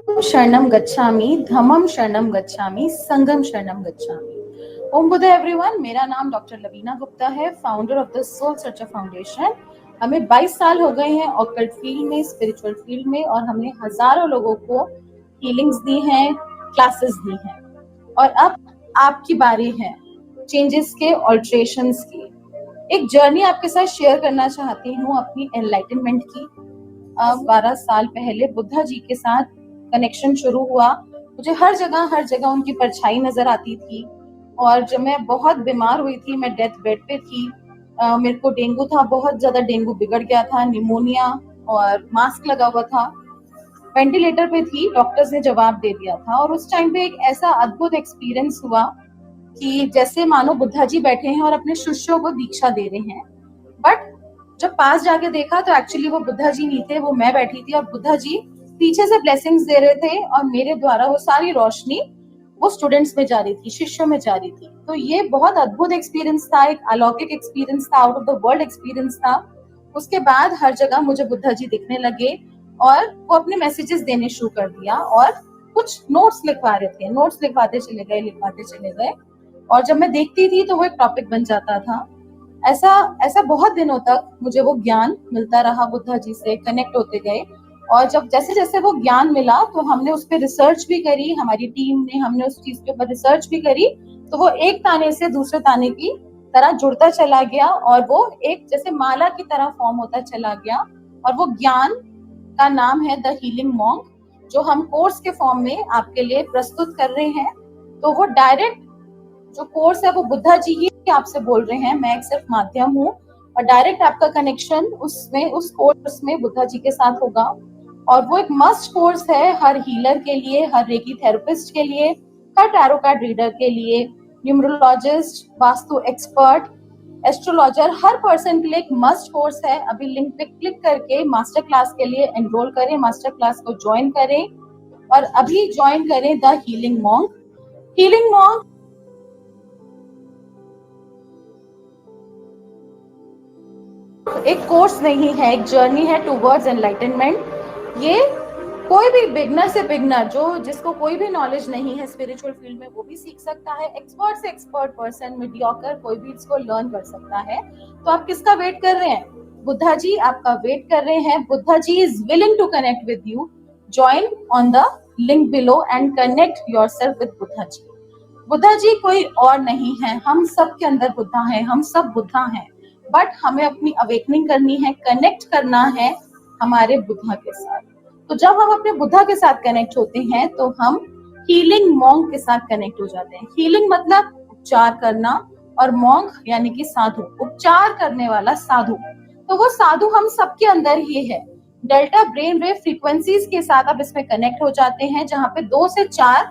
शरणम गच्छामि, धम्मम शरणम गच्छामि, संघम शरणम गच्छामि। ओम बुद्ध एवरीवन, मेरा नाम डॉक्टर लवीना गुप्ता है, founder of the soul searcher foundation. हमें 22 साल हो गए हैं ऑकल्ट फील्ड में, स्पिरिचुअल फील्ड में, और हमने हजारों लोगों को हीलिंग्स दी हैं, क्लासेस दी हैं। और अब आपकी बारी है चेंजेस के, ऑल्ट्रेशंस की। एक जर्नी आपके साथ शेयर करना चाहती हूँ अपनी एनलाइटनमेंट की। 12 साल पहले बुद्धा जी के साथ कनेक्शन शुरू हुआ। मुझे हर जगह उनकी परछाई नजर आती थी। और जब मैं बहुत बीमार हुई थी, मैं डेथ बेड पे थी, मेरे को डेंगू था, बहुत ज्यादा डेंगू बिगड़ गया था, निमोनिया, और मास्क लगा हुआ था, वेंटिलेटर पे थी, डॉक्टर्स ने जवाब दे दिया था। और उस टाइम पे एक ऐसा अद्भुत एक्सपीरियंस हुआ कि जैसे मानो बुद्धा जी बैठे हैं और अपने शिष्यों को दीक्षा दे रहे हैं। बट जब पास जाके देखा तो एक्चुअली वो बुद्धा जी नहीं थे, वो मैं बैठी थी, और बुद्धा जी पीछे से ब्लेसिंग्स दे रहे थे, और मेरे द्वारा वो सारी रोशनी वो स्टूडेंट्स में जा रही थी, शिष्यों में जा रही थी। तो ये बहुत अद्भुत एक्सपीरियंस था, एक अलौकिक एक्सपीरियंस था, out of the world experience था। उसके बाद हर जगह मुझे बुद्धा जी दिखने लगे, और वो अपने मैसेजेस देने शुरू कर दिया, और कुछ नोट्स लिखवा रहे थे, नोट्स लिखवाते चले गए। और जब मैं देखती थी तो वो एक टॉपिक बन जाता था। ऐसा बहुत दिनों तक मुझे वो ज्ञान मिलता रहा, बुद्धा जी से कनेक्ट होते गए। और जब जैसे जैसे वो ज्ञान मिला तो हमने उस पर रिसर्च भी करी, हमारी टीम ने, हमने उस चीज के ऊपर रिसर्च भी करी। तो वो एक ताने से दूसरे ताने की तरह जुड़ता चला गया, और वो एक जैसे माला की तरह फॉर्म होता चला गया। और वो ज्ञान का नाम है द हीलिंग मॉन्क, जो हम कोर्स के फॉर्म में आपके लिए प्रस्तुत कर रहे हैं। तो वो डायरेक्ट जो कोर्स है वो बुद्धा जी ही आपसे बोल रहे हैं, मैं एक सिर्फ माध्यम हूँ, और डायरेक्ट आपका कनेक्शन उसमें, उस कोर्स में बुद्धा जी के साथ होगा। और वो एक मस्ट कोर्स है हर हीलर के लिए, हर रेकी थेरेपिस्ट के लिए, हर टैरो कार्ड रीडर के लिए, न्यूमरोलॉजिस्ट, वास्तु एक्सपर्ट, एस्ट्रोलॉजर, हर पर्सन के लिए एक मस्ट कोर्स है। अभी लिंक पे क्लिक करके मास्टर क्लास के लिए एनरोल करें, मास्टर क्लास को ज्वाइन करें, और अभी ज्वाइन करें the healing monk. Healing monk एक कोर्स नहीं है, एक जर्नी है टूवर्ड्स एनलाइटनमेंट। ये कोई भी बिगनर से बिगनर, जो जिसको कोई भी नॉलेज नहीं है स्पिरिचुअल फील्ड में, वो भी सीख सकता है। एक्सपर्ट से एक्सपर्ट पर्सन, मीडियोकर, कोई भी इसको लर्न कर सकता है। तो आप किसका वेट कर रहे हैं? बुद्धा जी आपका वेट कर रहे हैं। Buddha ji is willing to connect with you. Join on the link below and connect yourself with Buddha ji. Buddha ji कोई और नहीं है, हम सब के अंदर बुद्धा है, हम सब बुद्धा हैं। बट हमें अपनी अवेकनिंग करनी है, कनेक्ट करना है हमारे बुद्धा के साथ। तो जब हम अपने बुद्धा के साथ कनेक्ट होते हैं तो हम हीलिंग मॉन्क के साथ कनेक्ट हो जाते हैं। हीलिंग मतलब उपचार करना, और मॉन्क यानी कि साधु, उपचार करने वाला साधु। तो वो साधु हम सबके अंदर ही है। डेल्टा ब्रेन वेव फ्रीक्वेंसीज के साथ आप इसमें कनेक्ट हो जाते हैं, जहां पे 2 से 4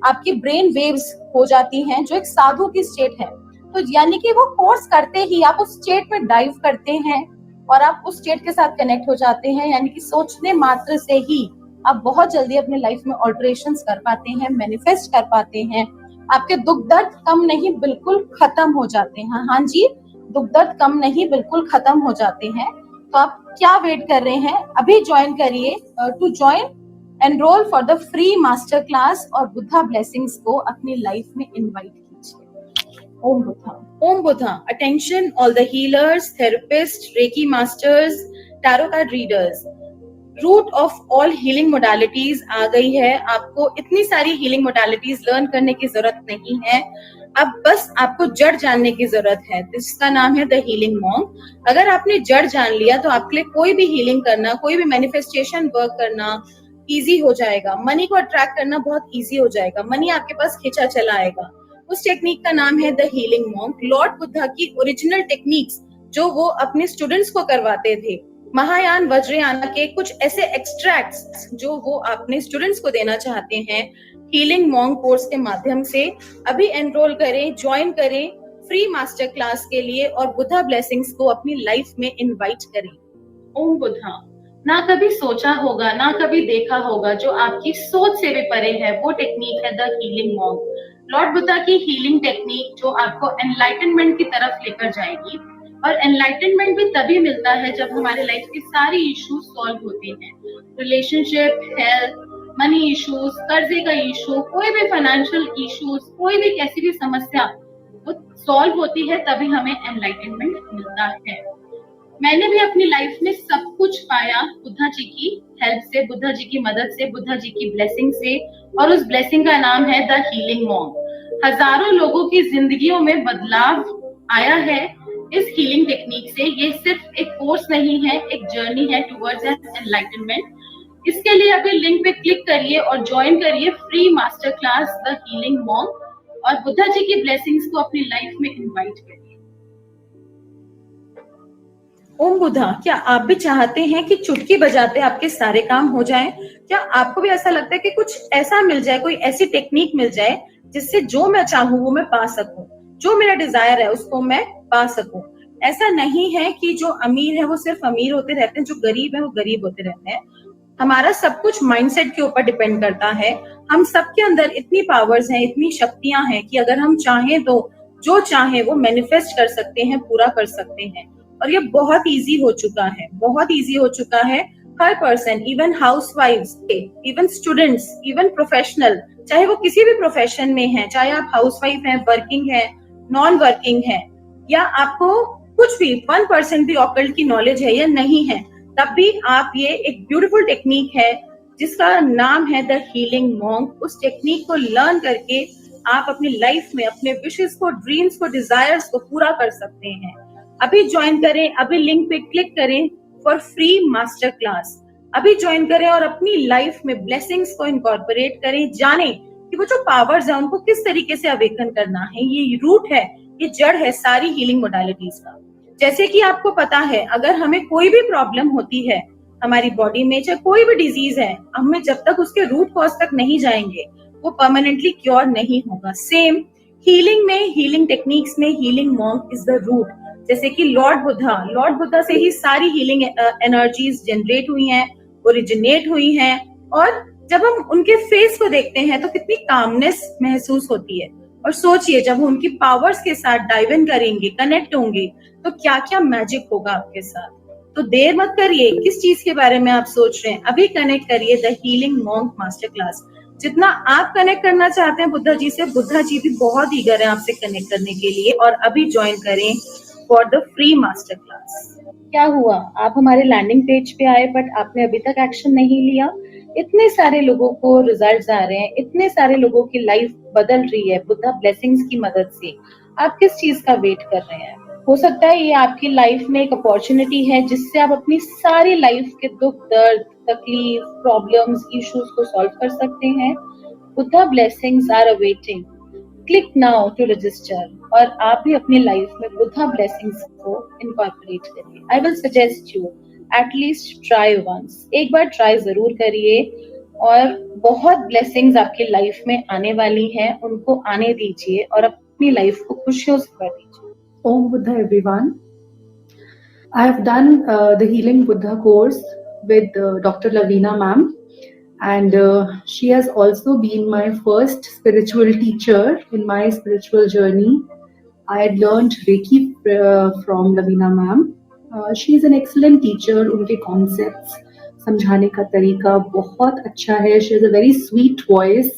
आपकी ब्रेन वेव्स हो जाती हैं, जो एक साधु की स्टेट है। तो यानी कि वो कोर्स करते ही आप उस स्टेट में डाइव करते हैं, और आप उस स्टेट के साथ कनेक्ट हो जाते हैं। यानी कि सोचने मात्र से ही आप बहुत जल्दी अपने लाइफ में ऑल्टरेशंस कर पाते हैं, मैनिफेस्ट कर पाते हैं। आपके दुख दर्द कम नहीं, बिल्कुल खत्म हो जाते हैं। हाँ जी, दुख दर्द कम नहीं, बिल्कुल खत्म हो जाते हैं। तो आप क्या वेट कर रहे हैं? अभी ज्वाइन करिए। To join, enrol for the free master class, और बुद्धा ब्लेसिंग्स को अपनी लाइफ में इनवाइट कीजिए। Om Buddha. Om Buddha. Attention all the healers, therapist, reiki masters, tarot card readers. Root of all healing modalities आ गई है। आपको इतनी सारी हीलिंग मोडालिटीज लर्न करने की जरूरत नहीं है, अब बस आपको जड़ जानने की जरूरत है, जिसका नाम है द हीलिंग मॉन्क। अगर आपने जड़ जान लिया तो आपके लिए कोई भी हीलिंग करना, कोई भी मैनिफेस्टेशन वर्क करना इजी हो जाएगा। मनी को अट्रैक्ट करना बहुत इजी हो जाएगा, मनी आपके पास खींचा चला आएगा। उस टेक्निक का नाम है the healing monk. Lord Buddha की ओरिजिनल टेक्निक्स जो वो अपने स्टूडेंट्स को करवाते थे, महायान वज्रयाना के कुछ ऐसे एक्सट्रैक्ट्स जो वो अपने स्टूडेंट्स को देना चाहते हैं हीलिंग मॉन्क कोर्स के माध्यम से। अभी एनरोल करें, ज्वाइन करें फ्री मास्टर क्लास के लिए, और बुद्धा ब्लेसिंग्स को अपनी लाइफ में इनवाइट करें। ओम बुद्धा। ना कभी सोचा होगा, ना कभी देखा होगा, जो आपकी सोच से भी परे है, वो टेक्निक है the healing monk. Lord Buddha की हीलिंग टेक्निक जो आपको एनलाइटनमेंट की तरफ लेकर जाएगी। और एनलाइटनमेंट भी तभी मिलता है जब हमारे लाइफ के सारे इश्यूज सॉल्व होते हैं। रिलेशनशिप, हेल्थ, मनी इश्यूज, कर्जे का इशू, कोई भी फाइनेंशियल इश्यूज, कोई भी कैसी भी समस्या वो सॉल्व होती है, तभी हमें एनलाइटनमेंट मिलता है। मैंने भी अपनी लाइफ में सब कुछ पाया बुद्धा जी की हेल्प से, बुद्धा जी की मदद से, बुद्धा जी की ब्लेसिंग से, और उस ब्लेसिंग का नाम है द हीलिंग मॉन्क। हजारों लोगों की जिंदगियों में बदलाव आया है इस हीलिंग टेक्निक से। ये सिर्फ एक कोर्स नहीं है, एक जर्नी है टुवर्ड्स एनलाइटनमेंट। इसके लिए अभी लिंक पे क्लिक करिए और ज्वाइन करिए free master class the healing monk, और बुद्धा जी की ब्लेसिंग्स को अपनी लाइफ में इनवाइट करिए। ओम बुद्धा, क्या आप भी चाहते हैं कि चुटकी बजाते आपके सारे काम हो जाएं? क्या आपको भी ऐसा लगता है कि कुछ ऐसा मिल जाए, कोई ऐसी टेक्निक मिल जाए जिससे जो मैं चाहूँ वो मैं पा सकूं, जो मेरा डिजायर है उसको मैं पा सकूं? ऐसा नहीं है कि जो अमीर है वो सिर्फ अमीर होते रहते हैं, जो गरीब है वो गरीब होते रहते हैं। हमारा सब कुछ माइंडसेट के ऊपर डिपेंड करता है। हम सबके अंदर इतनी पावर्स हैं, इतनी शक्तियां हैं कि अगर हम चाहें तो जो चाहे वो मैनिफेस्ट कर सकते हैं, पूरा कर सकते हैं। और ये बहुत इजी हो चुका है, बहुत इजी हो चुका है। हर पर्सन, इवन हाउसवाइफ्स, इवन स्टूडेंट्स, इवन प्रोफेशनल, चाहे वो किसी भी प्रोफेशन में है, चाहे आप हाउसवाइफ हैं, वर्किंग है, नॉन वर्किंग है, या आपको कुछ भी 1% भी ऑकल्ट की नॉलेज है या नहीं है, तब भी आप ये एक ब्यूटीफुल टेक्निक है जिसका नाम है द हीलिंग मॉन्क। उस टेक्निक को लर्न करके आप अपनी लाइफ में अपने विशेस को, ड्रीम्स को, डिजायर्स को पूरा कर सकते हैं। अभी ज्वाइन करें, अभी लिंक पे क्लिक करें फॉर फ्री मास्टर क्लास। अभी ज्वाइन करें और अपनी लाइफ में ब्लेसिंग्स को इनकॉर्पोरेट करें। जानें कि वो जो पावर्स है उनको किस तरीके से अवेकन करना है। ये रूट है, ये जड़ है सारी हीलिंग मोडालिटीज का। जैसे कि आपको पता है, अगर हमें कोई भी प्रॉब्लम होती है हमारी बॉडी में, चाहे कोई भी डिजीज है, हमें जब तक उसके रूट कॉज तक नहीं जाएंगे वो परमानेंटली क्योर नहीं होगा। सेम हीलिंग में, हीलिंग टेक्निक्स में healing monk is the root. जैसे कि लॉर्ड बुद्धा से ही सारी हीलिंग एनर्जीज जनरेट हुई हैं, ओरिजिनेट हुई हैं। और जब हम उनके फेस को देखते हैं तो कितनी कामनेस महसूस होती है। और सोचिए, जब उनकी पावर्स के साथ डाइव इन करेंगे, कनेक्ट होंगे, तो क्या क्या मैजिक होगा आपके साथ। तो देर मत करिए, किस चीज के बारे में आप सोच रहे हैं, अभी कनेक्ट करिए the healing monk master class. जितना आप कनेक्ट करना चाहते हैं बुद्धा जी से, बुद्धा जी भी बहुत ईगर है आपसे कनेक्ट करने के लिए। और अभी ज्वाइन करें for the free master class. क्या हुआ, आप हमारे लैंडिंग पेज पे आए बट आपने अभी तक एक्शन नहीं लिया? इतने सारे लोगों को रिजल्ट्स आ रहे हैं, इतने सारे लोगों की लाइफ बदल रही है बुद्धा ब्लेसिंग्स की मदद से। आप किस चीज का वेट कर रहे हैं? हो सकता है ये आपकी लाइफ में एक अपॉर्चुनिटी है जिससे आप अपनी सारी लाइफ के दुख, दर्द, तकलीफ, प्रॉब्लम्स, इश्यूज को सॉल्व कर सकते हैं। Buddha blessings are awaiting. Click now to register और आप भी अपनी लाइफ में बुद्धा ब्लेसिंग्स को इनकॉर्पोरेट करिए। I will suggest you at least try once, एक बार ट्राई जरूर करिए और बहुत ब्लेसिंग्स आपकी लाइफ में आने वाली हैं, उनको आने दीजिए और अपनी लाइफ को खुशियों से भर दीजिए। Om Buddha everyone. I have done the Healing Buddha course with Dr. Lavina ma'am, and she has also been my first spiritual teacher in my spiritual journey. I had learned Reiki from Lavina ma'am. She is an excellent teacher. उनके concepts समझाने का तरीका बहुत अच्छा है. She has a very sweet voice.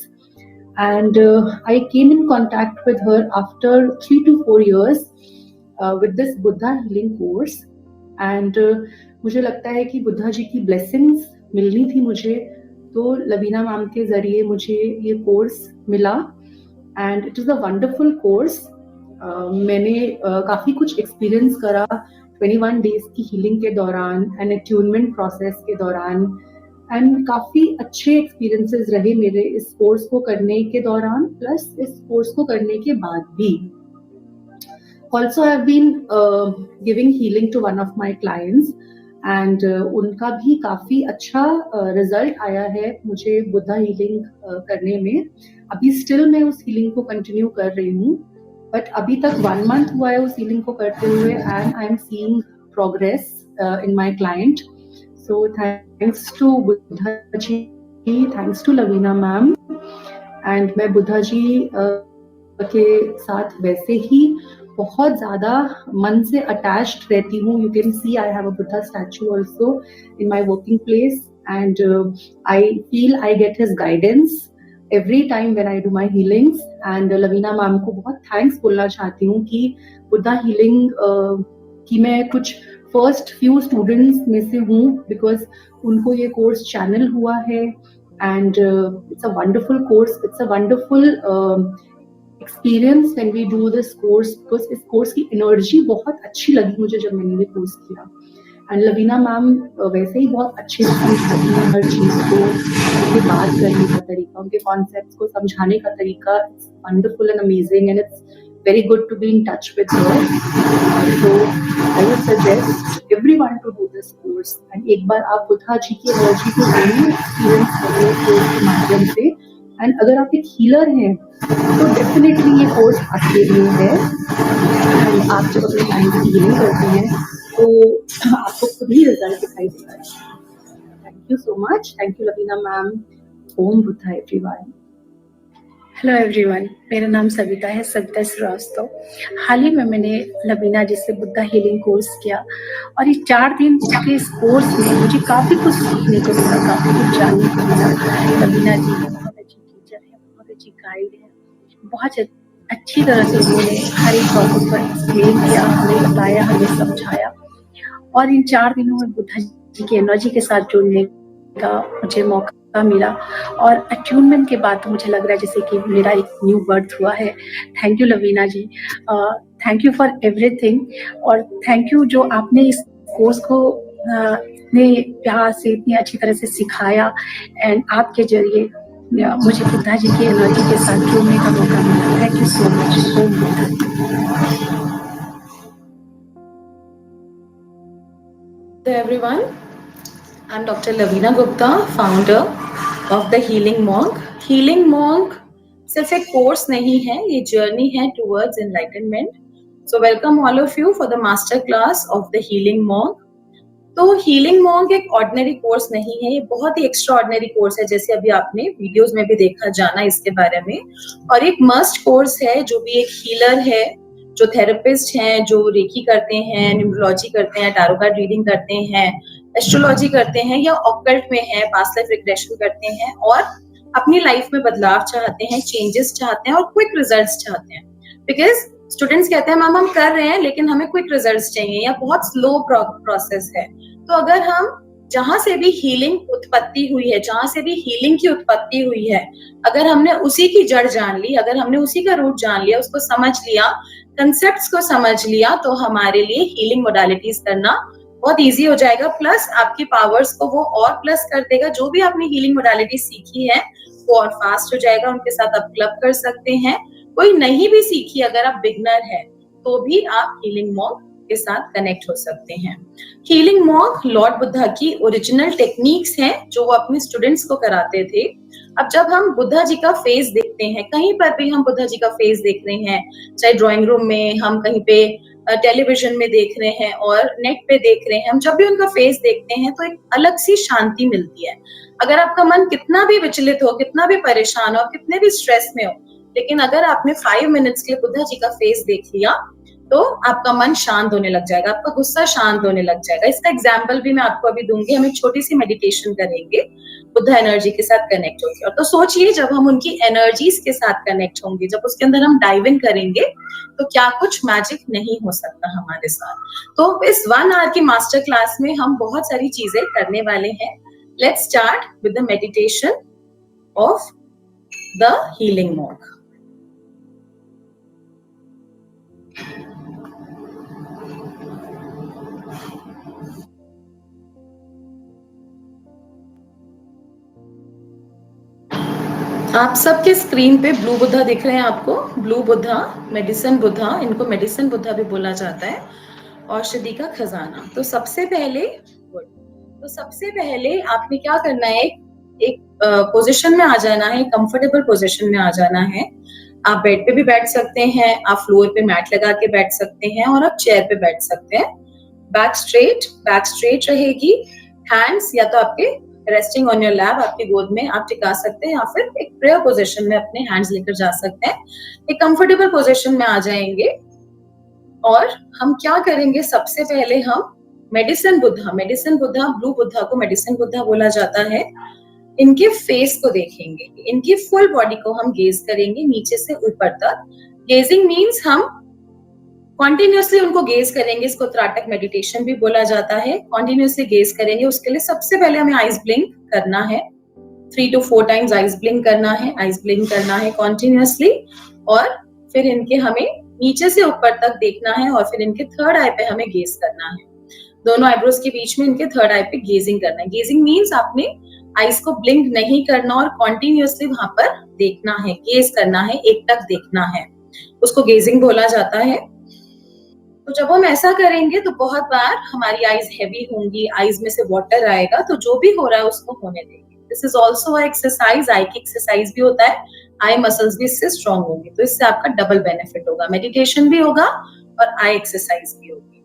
And I came in contact with her after 3 to 4 years with this Buddha healing course. And मुझे लगता है कि बुद्धा जी की blessings मिलनी थी मुझे, तो लवीना मैम के जरिए मुझे ये कोर्स मिला. And it is a wonderful course. मैंने काफ़ी कुछ एक्सपीरियंस करा 21 डेज की हीलिंग के दौरान एंड अट्यूनमेंट प्रोसेस के दौरान. एंड काफ़ी अच्छे एक्सपीरियंसेस रहे मेरे इस कोर्स को करने के दौरान, प्लस इस कोर्स को करने के बाद भी. Also I have been giving healing to one of my clients and उनका भी काफ़ी अच्छा रिजल्ट आया है मुझे बुद्धा हीलिंग करने में. अभी स्टिल मैं उस हीलिंग को कंटिन्यू कर रही हूँ, बट अभी तक 1 मंथ हुआ है उस हीलिंग को करते हुए and I am seeing progress in my client. So thanks to Buddha ji, thanks to Lavina ma'am. And मैं बुद्धा जी के साथ वैसे ही बहुत ज़्यादा मन से अटैच्ड रहती हूँ. You can see I have a Buddha statue also in my working place. and I feel I get his guidance every time when I do my healings. And Lavina ma'am को बहुत थैंक्स बोलना चाहती हूँ कि बुद्धा हीलिंग कि मैं कुछ फर्स्ट फ्यू स्टूडेंट्स में से हूँ, बिकॉज उनको ये कोर्स चैनल हुआ है. And it's a wonderful course, it's a wonderful experience when we do this course, because इस कोर्स की एनर्जी बहुत अच्छी लगी मुझे जब मैंने ये कोर्स किया. एंड लवीना मैम वैसे ही बहुत अच्छे से समझाती हैं हर चीज़ को, उनके बात करने का तरीका, उनके कॉन्सेप्ट्स को समझाने का तरीका, it's wonderful and amazing and it's very good to be in touch with her. So I would suggest everyone to do this course. And एक बार आप बुद्धा जी की एनर्जी को जरूर एक्सपीरियंस करिए कोर्स के माध्यम से. एंड अगर आप एक हीलर हैं तो डेफिनेटली ये कोर्स आपके लिए है. एंड आप जब अपने माइंड की हीलिंग करते हैं तो आपको खुद ही रिजल्ट दिखाई देगा. Thank you so much. Thank you Lavina ma'am. Om Buddha everyone. Hello everyone, मेरा नाम सविता है, सविता श्रीवास्तव. हाल ही में मैंने लवीना जी से बुद्धा हीलिंग कोर्स किया और ये 4 दिन के इस कोर्स में मुझे काफ़ी कुछ सीखने को मिला, काफ़ी कुछ जानने को मिला. लवीना जी बहुत अच्छी टीचर है, बहुत अच्छी गाइड है, बहुत अच्छी तरह से उन्होंने हर एक टॉपिक पर एक्सप्लेन किया, हमें बताया, हमें समझाया. और इन 4 दिनों में बुद्धा जी की एनर्जी के साथ जुड़ने का मुझे मौका मिला और अट्यूनमेंट के बाद तो मुझे लग रहा है जैसे कि मेरा एक न्यू बर्थ हुआ है. Thank you Lavina ji, thank you for everything. और थैंक यू जो आपने इस कोर्स को इतने प्यार से, इतनी अच्छी तरह से सिखाया. एंड आपके जरिए मुझे बुद्धा जी की एनर्जी के साथ जुड़ने का मौका मिला. Thank you so much. Om Buddha. Everyone, I'm Dr. Lavina Gupta, founder of the Healing Monk. Healing Monk सिर्फ एक कोर्स नहीं है, ये जर्नी है towards enlightenment. So welcome all of you for the master class of the Healing Monk. तो healing monk एक ordinary course नहीं है, ये बहुत ही एक्स्ट्रा ऑर्डिनरी कोर्स है, जैसे अभी आपने वीडियोस में भी देखा जाना इसके बारे में. और एक मस्ट कोर्स है. जो भी एक हीलर है, जो थेरेपिस्ट हैं, जो रेकी करते हैं, न्यूमरोलॉजी करते हैं, टैरो कार्ड रीडिंग करते हैं, एस्ट्रोलॉजी करते हैं या ऑकल्ट में है, पास्ट लाइफ रिग्रेशन करते हैं और अपनी लाइफ में बदलाव चाहते हैं, चेंजेस चाहते हैं और क्विक रिजल्ट्स चाहते हैं. बिकॉज स्टूडेंट्स कहते हैं मैम हम कर रहे हैं लेकिन हमें क्विक रिजल्ट्स चाहिए या बहुत स्लो प्रोसेस है. तो अगर हम जहां से भी हीलिंग उत्पत्ति हुई है, जहां से भी हीलिंग की उत्पत्ति हुई है, अगर हमने उसी की जड़ जान ली, अगर हमने उसी का रूट जान लिया, उसको समझ लिया, कंसेप्ट्स को समझ लिया, तो हमारे लिए हीलिंग मोडालिटीज करना बहुत इजी हो जाएगा. प्लस आपकी पावर्स को वो और प्लस कर देगा. जो भी आपने हीलिंग मोडालिटी सीखी है वो और फास्ट हो जाएगा, उनके साथ आप क्लब कर सकते हैं. कोई नहीं भी सीखी, अगर आप बिगनर है तो भी आप हीलिंग मॉन्क के साथ कनेक्ट हो सकते हैं. हीलिंग मॉन्क लॉर्ड बुद्धा की ओरिजिनल टेक्निक्स हैं जो वो अपने स्टूडेंट्स को कराते थे. अब जब हम बुद्धा जी का फेस देखते हैं, कहीं पर भी हम बुद्धा जी का फेस देख रहे हैं, चाहे ड्राइंग रूम में, हम कहीं पे टेलीविजन में देख रहे हैं और नेट पे देख रहे हैं, हम जब भी उनका फेस देखते हैं तो एक अलग सी शांति मिलती है. अगर आपका मन कितना भी विचलित हो, कितना भी परेशान हो, कितने भी स्ट्रेस में हो, लेकिन अगर आपने 5 मिनट्स के लिए बुद्धा जी का फेस देख लिया तो आपका मन शांत होने लग जाएगा, आपका गुस्सा शांत होने लग जाएगा. इसका एग्जाम्पल भी मैं आपको अभी दूंगी. हम एक छोटी सी मेडिटेशन करेंगे बुद्धा एनर्जी के साथ कनेक्ट होकर. तो सोचिए जब हम उनकी एनर्जीज के साथ कनेक्ट होंगे, जब उसके अंदर हम डाइव इन करेंगे तो क्या कुछ मैजिक नहीं हो सकता हमारे साथ. तो इस 1 आवर की मास्टर क्लास में हम बहुत सारी चीजें करने वाले हैं. Let's start with the meditation of the healing monk. आप सबके स्क्रीन पे ब्लू बुद्धा दिख रहे हैं आपको. ब्लू बुद्धा, मेडिसिन बुद्धा, इनको मेडिसिन बुद्धा भी बोला जाता है, औषधि का खजाना. तो सबसे पहले आपने क्या करना है, एक पोजीशन में आ जाना है, कंफर्टेबल पोजीशन में आ जाना है. आप बेड पे भी बैठ सकते हैं, आप फ्लोर पे मैट लगा के बैठ सकते हैं और आप चेयर पे बैठ सकते हैं. बैक स्ट्रेट रहेगी. हैंड्स या तो आपके रेस्टिंग ऑन योर लैप, आपकी गोद में आप टिका सकते हैं या फिर एक प्रेयर पोजीशन में अपने हैंड्स लेकर जा सकते हैं. एक कंफर्टेबल पोजीशन में आ जाएंगे और हम क्या करेंगे, सबसे पहले हम मेडिसिन बुद्धा ब्लू बुद्धा को मेडिसिन बुद्धा बोला जाता है। इनके फेस को देखेंगे, इनकी फुल बॉडी को हम गेज करेंगे नीचे से ऊपर तक। गेजिंग मीन्स हम कॉन्टिन्यूसली उनको गेज करेंगे, इसको त्राटक मेडिटेशन भी बोला जाता है। कॉन्टिन्यूसली गेज करेंगे, उसके लिए सबसे पहले हमें आइज ब्लिंक करना है, 3 to 4 टाइम्स आइज ब्लिंक करना है, आइज ब्लिंक करना है कॉन्टिन्यूसली। और फिर इनके हमें नीचे से ऊपर तक देखना है और फिर इनके थर्ड आई पे हमें गेज करना है। दोनों आईब्रोज के बीच में इनके थर्ड आई पे गेजिंग करना है। गेजिंग मीन्स आपने आईज को ब्लिंक नहीं करना और कॉन्टिन्यूसली वहां पर देखना है, गेज करना है, एक टक देखना है, उसको गेजिंग बोला जाता है। तो जब हम ऐसा करेंगे तो बहुत बार हमारी आईज हैवी होंगी, आईज में से वाटर आएगा, तो जो भी हो रहा है उसको होने देंगे। दिस इज ऑल्सो एक्सरसाइज, आई की एक्सरसाइज भी होता है, आई मसल्स भी इससे स्ट्रॉन्ग होंगे, तो इससे आपका डबल बेनिफिट होगा, मेडिटेशन भी होगा और आई एक्सरसाइज भी होगी।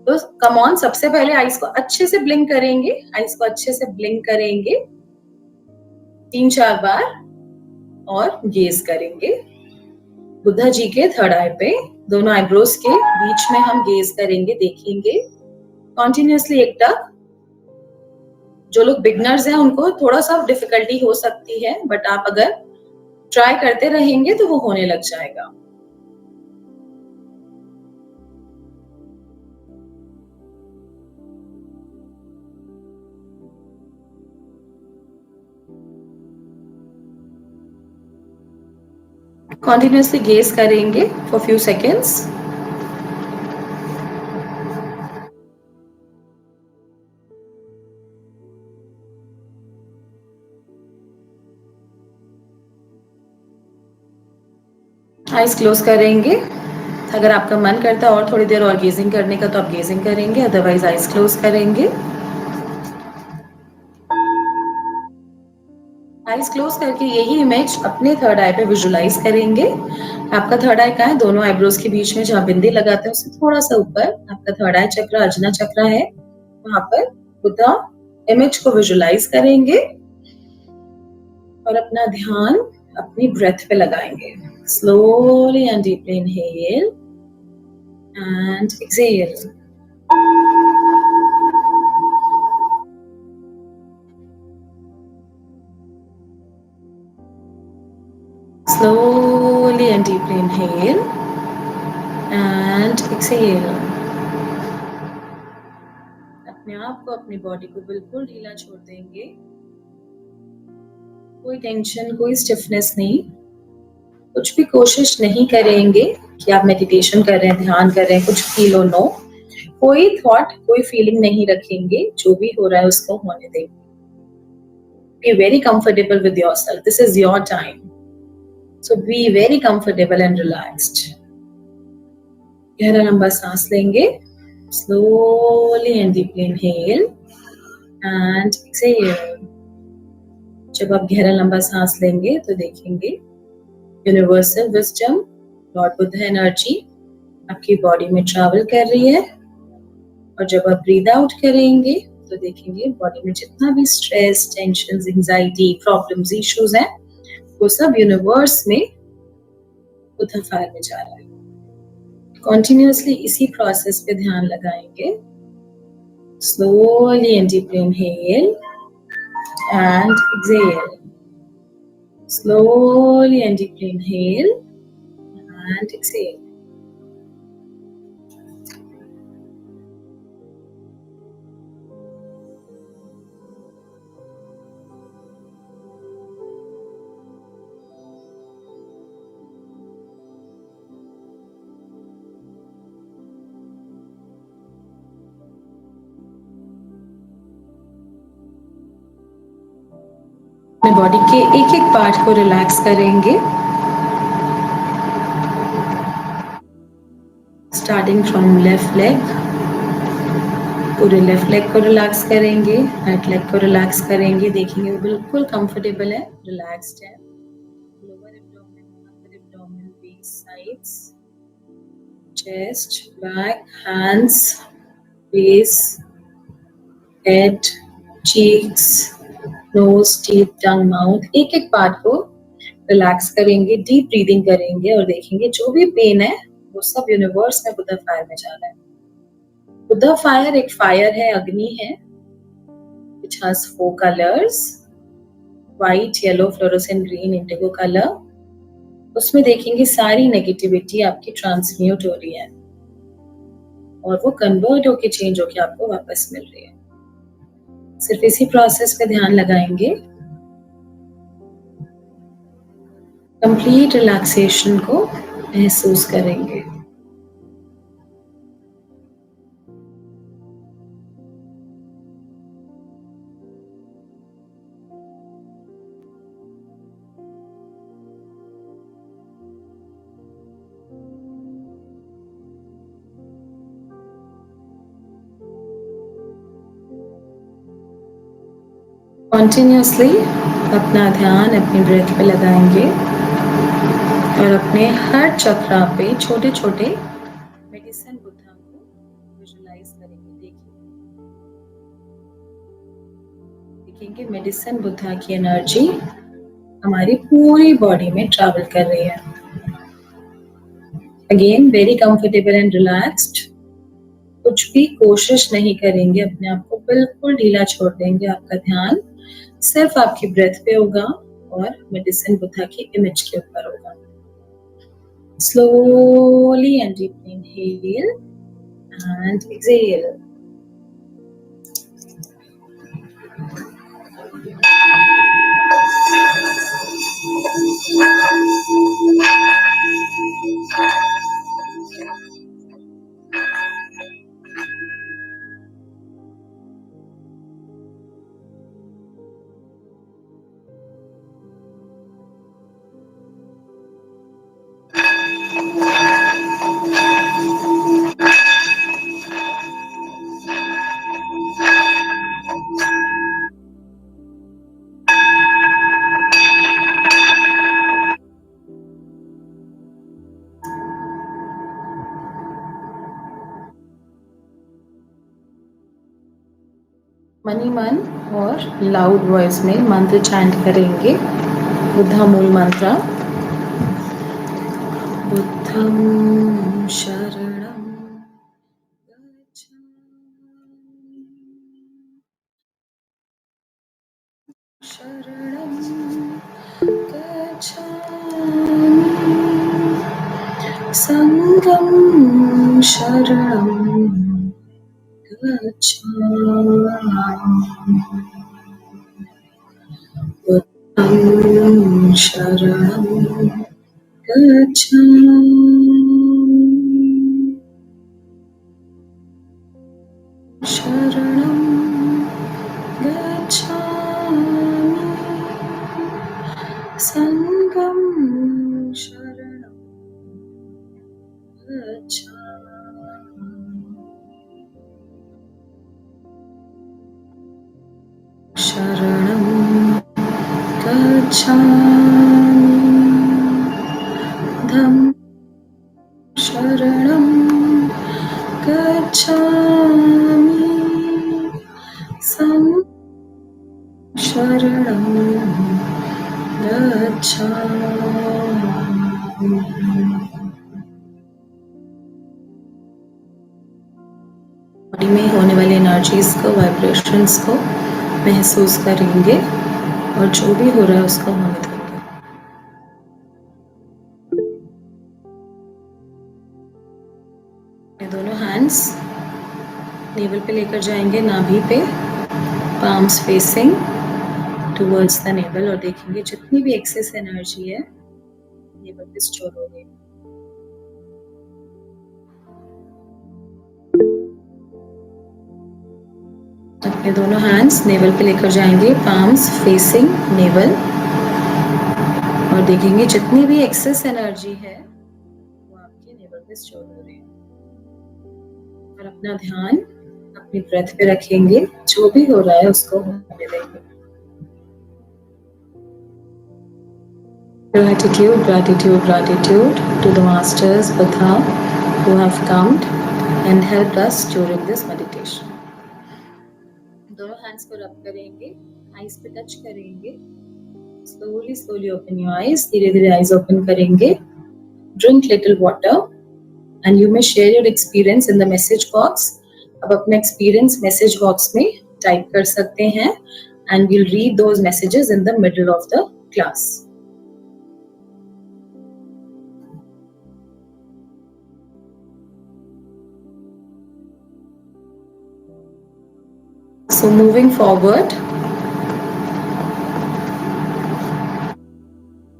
तो कम ऑन, सबसे पहले आईज को अच्छे से ब्लिंक करेंगे, आईज को अच्छे से ब्लिंक करेंगे 3-4 बार और गेज करेंगे बुद्धा जी के थर्ड आई पे। दोनों आईब्रोज के बीच में हम गेज करेंगे, देखेंगे कॉन्टिन्यूसली एक टक। जो लोग बिगनर्स हैं उनको थोड़ा सा डिफिकल्टी हो सकती है, बट आप अगर ट्राई करते रहेंगे तो वो होने लग जाएगा। Continuously gaze करेंगे for few seconds. Eyes close करेंगे। अगर आपका मन करता है और थोड़ी देर और गेजिंग करने का तो आप गेजिंग करेंगे, अदरवाइज आइज क्लोज करेंगे। आइज क्लोज करके यही इमेज अपने थर्ड आई पे विजुलाइज करेंगे। आपका थर्ड आई कहाँ है? दोनों आईब्रोज के बीच में जहाँ बिंदी लगाते हैं उससे थोड़ा सा ऊपर आपका थर्ड आई चक्र, अजना चक्र है, वहां पर बुद्धा इमेज को विजुलाइज करेंगे और अपना ध्यान अपनी ब्रेथ पे लगाएंगे। Slowly and deeply inhale and exhale. Slowly and deeply inhale and exhale. अपने आप को, अपनी बॉडी को बिल्कुल ढीला छोड़ देंगे, कोई टेंशन, कोई स्टिफनेस नहीं, कुछ भी कोशिश नहीं करेंगे कि आप मेडिटेशन कर रहे हैं, ध्यान कर रहे हैं, कुछ फील हो, नो, कोई थॉट, कोई फीलिंग नहीं रखेंगे, जो भी हो रहा है उसको होने देंगे। Be very comfortable with yourself. This is your time. So be very comfortable and relaxed. गहरा लंबा सांस लेंगे, slowly and deeply inhale and exhale. जब आप गहरा लंबा सांस लेंगे तो देखेंगे universal wisdom, Lord Buddha energy आपकी बॉडी में ट्रैवल कर रही है। और जब आप ब्रीद आउट करेंगे तो देखेंगे बॉडी में जितना भी stress, tension, anxiety, problems, issues हैं, वो सब यूनिवर्स में बुद्धा फायर में जा रहा है। कॉन्टिन्यूसली इसी प्रोसेस पे ध्यान लगाएंगे। Slowly and deeply inhale and exhale. Slowly and deeply inhale and exhale. अपने बॉडी के एक एक पार्ट को रिलैक्स करेंगे, स्टार्टिंग फ्रॉम लेफ्ट लेग। पूरे लेफ्ट लेग को रिलैक्स करेंगे, राइट लेग को रिलैक्स करेंगे, देखेंगे वो बिल्कुल कंफर्टेबल है, रिलैक्स्ड है। Lower abdomen, upper abdomen, base, sides, chest, back, hands, face, head, cheeks, nose, teeth, tongue, mouth, एक एक पार्ट को रिलैक्स करेंगे, डीप ब्रीदिंग करेंगे और देखेंगे जो भी पेन है वो सब यूनिवर्स में बुद्धा फायर में जा रहा है। बुद्धा फायर एक फायर है, अग्नि है, which has 4 colors, white, yellow, fluorescent green, indigo color. उसमें देखेंगे सारी नेगेटिविटी आपकी ट्रांसम्यूट हो रही है और वो कन्वर्ट होके चेंज होके आपको वापस मिल रही है। सिर्फ इसी प्रोसेस पे ध्यान लगाएंगे, कंप्लीट रिलैक्सेशन को महसूस करेंगे। कॉन्टिन्यूसली अपना ध्यान अपनी ब्रेथ पे लगाएंगे और अपने हर चक्रा पे छोटे छोटे मेडिसिन बुद्धा को विजुलाइज करेंगे। देखेंगे मेडिसिन बुद्धा की एनर्जी हमारी पूरी बॉडी में ट्रैवल कर रही है। Again very comfortable and relaxed, कुछ भी कोशिश नहीं करेंगे, अपने आप को बिल्कुल ढीला छोड़ देंगे। आपका ध्यान सिर्फ आपकी ब्रेथ पे होगा और मेडिसिन बुद्धा की इमेज के ऊपर होगा। Slowly and deeply inhale and exhale. Money मन और लाउड वॉइस में मंत्र चैंट करेंगे। बुद्धा मूल मंत्र, बुद्धं शरणं गच्छामि, शरणं गच्छामि, संघं शरणं बुद्धं शरणं गच्छामि, शरणं गच्छामि, संघं शरणं गच्छामि, शरणं गच्छामि, धम्मं शरणं गच्छामि, संघं शरणं गच्छामि। बॉडी में होने वाली एनर्जीज को, वाइब्रेशंस को महसूस करेंगे और जो भी हो रहा है उसको होने देंगे। दोनों हैंड्स नेवल पे लेकर जाएंगे, नाभि पे, palms facing towards the naval, और देखेंगे जितनी भी एक्सेस एनर्जी है नेवल पे स्टोर हो गई। अपने दोनों हैंड्स नेवल पे लेकर जाएंगे, पाम्स फेसिंग नेवल, और देखेंगे जितनी भी एक्सेस एनर्जी है वो आपके नेवल पे स्टोर हो रही है। और अपना ध्यान अपनी ब्रेथ पे रखेंगे, जो भी हो रहा है उसको होने देंगे। Gratitude, gratitude, gratitude to the masters Buddha who have come and helped us during this meditation. दोनों हैंड्स को रब करेंगे, आईज पे टच करेंगे, slowly slowly open your eyes, धीरे धीरे आईज ओपन करेंगे, drink little water and you may share your experience in the message box अब अपना एक्सपीरियंस मैसेज बॉक्स में टाइप कर सकते हैं and we'll read those messages in the middle of the class. So moving forward,